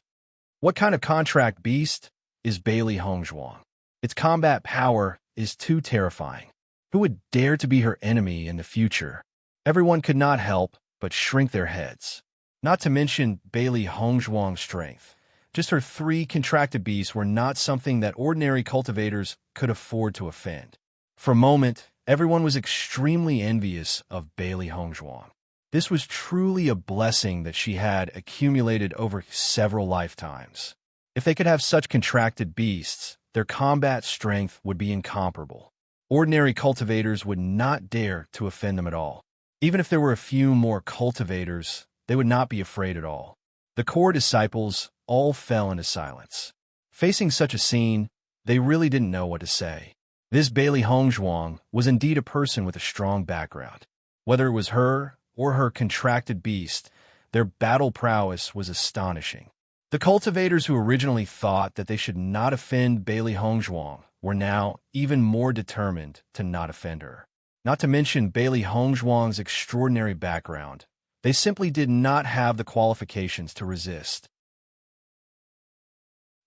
What kind of contract beast is Bailey Hongzhuang? Its combat power is too terrifying. Who would dare to be her enemy in the future? Everyone could not help but shrink their heads. Not to mention Bailey Hongzhuang's strength. Just her 3 contracted beasts were not something that ordinary cultivators could afford to offend. For a moment, everyone was extremely envious of Bailey Hongzhuang. This was truly a blessing that she had accumulated over several lifetimes. If they could have such contracted beasts, their combat strength would be incomparable. Ordinary cultivators would not dare to offend them at all. Even if there were a few more cultivators, they would not be afraid at all. The core disciples all fell into silence. Facing such a scene, they really didn't know what to say. This Bailey Hongzhuang was indeed a person with a strong background. Whether it was her or her contracted beast, their battle prowess was astonishing. The cultivators who originally thought that they should not offend Bailey Hongzhuang were now even more determined to not offend her. Not to mention Bailey Hongzhuang's extraordinary background. They simply did not have the qualifications to resist.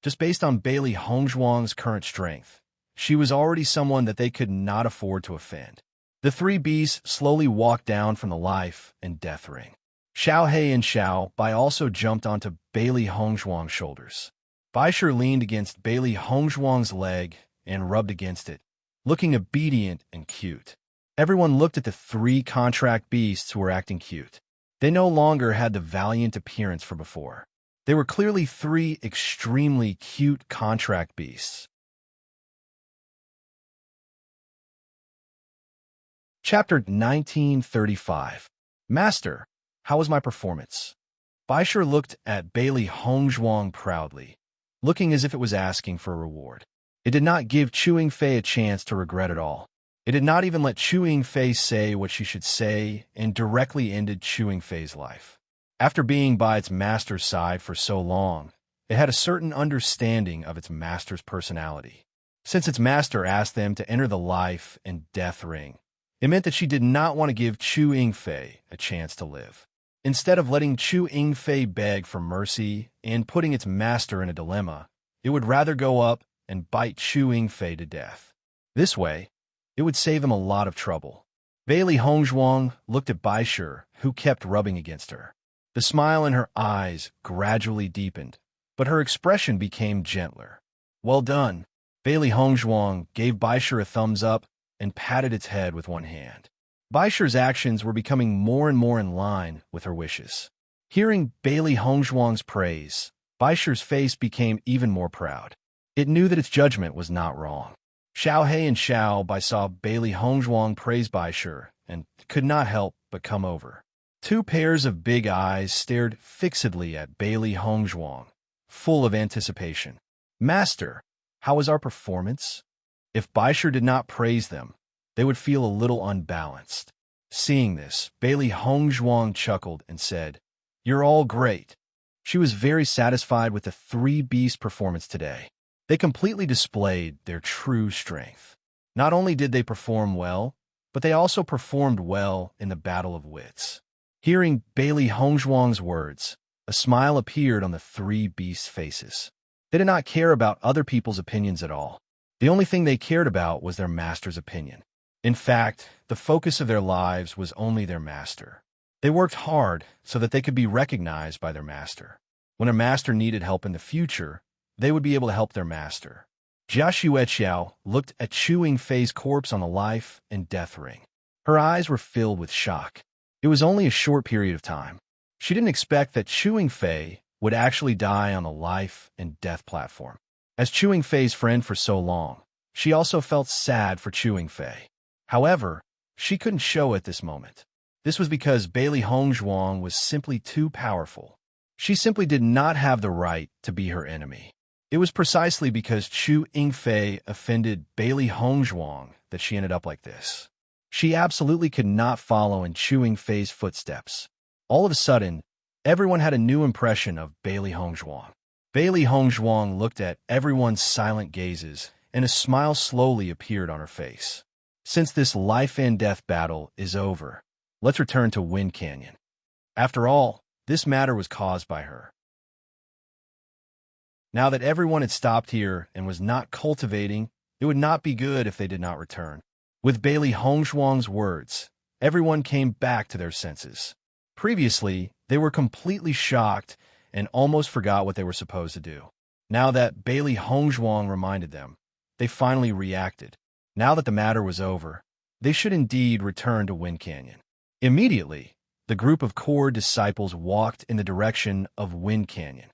Just based on Bailey Hongzhuang's current strength, she was already someone that they could not afford to offend. The 3 beasts slowly walked down from the life and death ring. Xiaohe and Xiao Bai also jumped onto Bailey Hongzhuang's shoulders. Bai Shi leaned against Bailey Hongzhuang's leg and rubbed against it, looking obedient and cute. Everyone looked at the 3 contract beasts who were acting cute. They no longer had the valiant appearance from before. They were clearly 3 extremely cute contract beasts. Chapter 1935. Master, how was my performance? Bai Shi looked at Bailey Hongzhuang proudly, looking as if it was asking for a reward. It did not give Chewing Fei a chance to regret at all. It did not even let Chewing Fei say what she should say and directly ended Chewing Fei's life. After being by its master's side for so long, it had a certain understanding of its master's personality. Since its master asked them to enter the life and death ring, it meant that she did not want to give Chewing Fei a chance to live. Instead of letting Chewing Fei beg for mercy and putting its master in a dilemma, it would rather go up and bite Chewing Fei to death. This way, it would save him a lot of trouble. Bailey Hongzhuang looked at Bai Shi, who kept rubbing against her. The smile in her eyes gradually deepened, but her expression became gentler. Well done. Bailey Hongzhuang gave Bai Shi a thumbs up and patted its head with one hand. Bai Shi's actions were becoming more and more in line with her wishes. Hearing Bailey Hongzhuang's praise, Baisher's face became even more proud. It knew that its judgment was not wrong. Xiao He and Xiao Bai saw Bailey Hongzhuang praise Baisher and could not help but come over. Two pairs of big eyes stared fixedly at Bailey Hongzhuang, full of anticipation. Master, how was our performance? If Baisher did not praise them, they would feel a little unbalanced. Seeing this, Bailey Hongzhuang chuckled and said, "You're all great." She was very satisfied with the three beast performance today. They completely displayed their true strength. Not only did they perform well, but they also performed well in the battle of wits. Hearing Bailey Hongzhuang's words, a smile appeared on the three beasts' faces. They did not care about other people's opinions at all. The only thing they cared about was their master's opinion. In fact, the focus of their lives was only their master. They worked hard so that they could be recognized by their master. When a master needed help in the future, they would be able to help their master. Jia Xueqiao looked at Chu Yingfei's corpse on the life and death ring. Her eyes were filled with shock. It was only a short period of time. She didn't expect that Chu Yingfei would actually die on the life and death platform. As Chu Yingfei's friend for so long, she also felt sad for Chu Yingfei. However, she couldn't show it this moment. This was because Bailey Hongzhuang was simply too powerful. She simply did not have the right to be her enemy. It was precisely because Chu Yingfei offended Bailey Hongzhuang that she ended up like this. She absolutely could not follow in Chu Yingfei's footsteps. All of a sudden, everyone had a new impression of Bailey Hongzhuang. Bailey Hongzhuang looked at everyone's silent gazes, and a smile slowly appeared on her face. Since this life and death battle is over, let's return to Wind Canyon. After all, this matter was caused by her. Now that everyone had stopped here and was not cultivating, it would not be good if they did not return. With Bailey Hongzhuang's words, everyone came back to their senses. Previously, they were completely shocked and almost forgot what they were supposed to do. Now that Bailey Hongzhuang reminded them, they finally reacted. Now that the matter was over, they should indeed return to Wind Canyon. Immediately, the group of core disciples walked in the direction of Wind Canyon.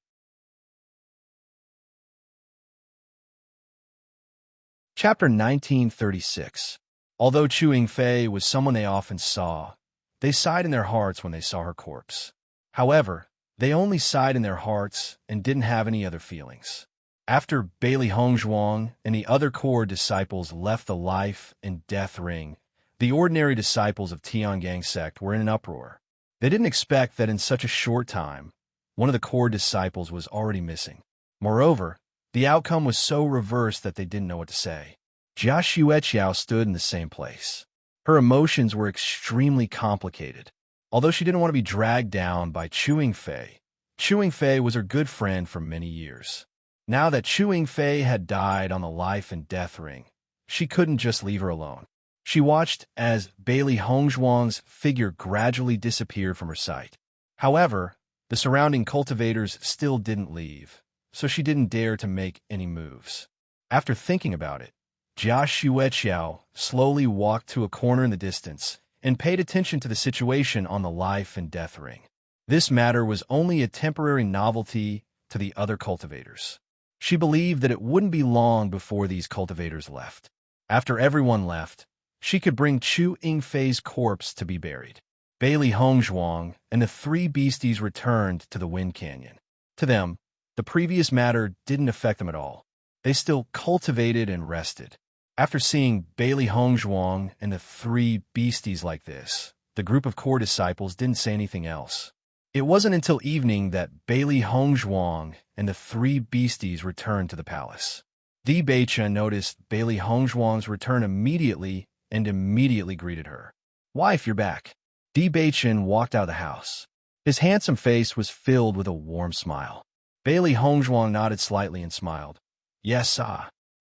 Chapter 1936. Although Chu Yingfei was someone they often saw, they sighed in their hearts when they saw her corpse. However, they only sighed in their hearts and didn't have any other feelings. After Bailey Hongzhuang and the other core disciples left the life and death ring, the ordinary disciples of Tiangang sect were in an uproar. They didn't expect that in such a short time, one of the core disciples was already missing. Moreover, the outcome was so reversed that they didn't know what to say. Jia Xueqiao stood in the same place. Her emotions were extremely complicated. Although she didn't want to be dragged down by Chu Yingfei was her good friend for many years. Now that Chu Yingfei had died on the life and death ring, she couldn't just leave her alone. She watched as Bailey Hongzhuang's figure gradually disappeared from her sight. However, the surrounding cultivators still didn't leave, so she didn't dare to make any moves. After thinking about it, Jia Xueqiao slowly walked to a corner in the distance and paid attention to the situation on the life and death ring. This matter was only a temporary novelty to the other cultivators. She believed that it wouldn't be long before these cultivators left. After everyone left, she could bring Chu Yingfei's corpse to be buried. Bailey Hongzhuang and the three beasties returned to the Wind Canyon. To them, the previous matter didn't affect them at all. They still cultivated and rested. After seeing Bailey Hongzhuang and the three beasties like this, the group of core disciples didn't say anything else. It wasn't until evening that Bailey Hongzhuang and the three beasties returned to the palace. Di Beichen noticed Bailey Hongzhuang's return immediately and immediately greeted her. "Wife, you're back." Di Beichen walked out of the house. His handsome face was filled with a warm smile. Bailey Hongzhuang nodded slightly and smiled. "Yes,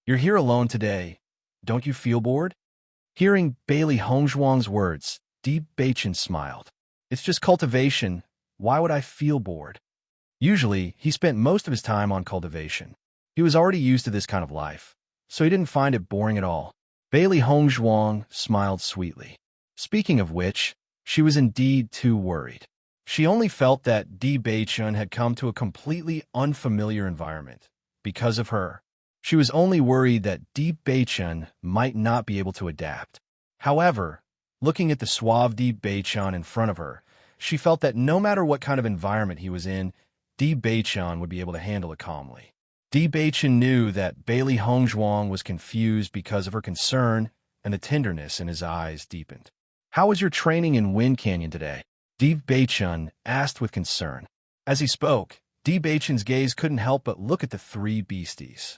you're here alone today. Don't you feel bored?" Hearing Bailey Hongzhuang's words, Di Beichen smiled. "It's just cultivation. Why would I feel bored?" Usually, he spent most of his time on cultivation. He was already used to this kind of life, so he didn't find it boring at all. Bailey Hongzhuang smiled sweetly. Speaking of which, she was indeed too worried. She only felt that Bewitching had come to a completely unfamiliar environment. Because of her, she was only worried that Bewitching might not be able to adapt. However, looking at the suave Bewitching in front of her, she felt that no matter what kind of environment he was in, Bewitching would be able to handle it calmly. Bewitching knew that Bailey Hongzhuang was confused because of her concern, and the tenderness in his eyes deepened. "How was your training in Wind Canyon today?" Bewitching asked with concern. As he spoke, Bewitching's gaze couldn't help but look at the three beasties.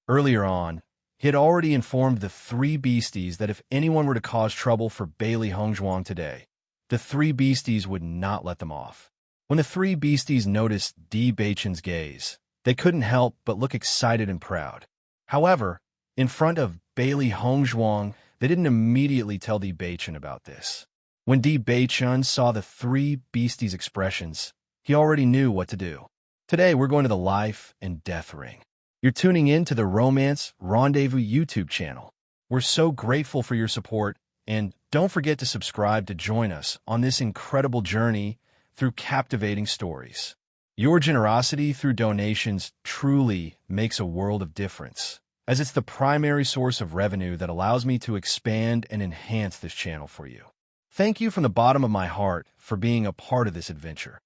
Earlier on, he had already informed the three beasties that if anyone were to cause trouble for Bailey Hongzhuang today, the three beasties would not let them off. When the three beasties noticed Bewitching's gaze, they couldn't help but look excited and proud. However, in front of Bailey Hongzhuang, they didn't immediately tell Bewitching about this. When Bewitching saw the three beasties' expressions, he already knew what to do. Today, we're going to the Life and Death Ring. You're tuning in to the Romance Rendezvous YouTube channel. We're so grateful for your support, and don't forget to subscribe to join us on this incredible journey through captivating stories. Your generosity through donations truly makes a world of difference, as it's the primary source of revenue that allows me to expand and enhance this channel for you. Thank you from the bottom of my heart for being a part of this adventure.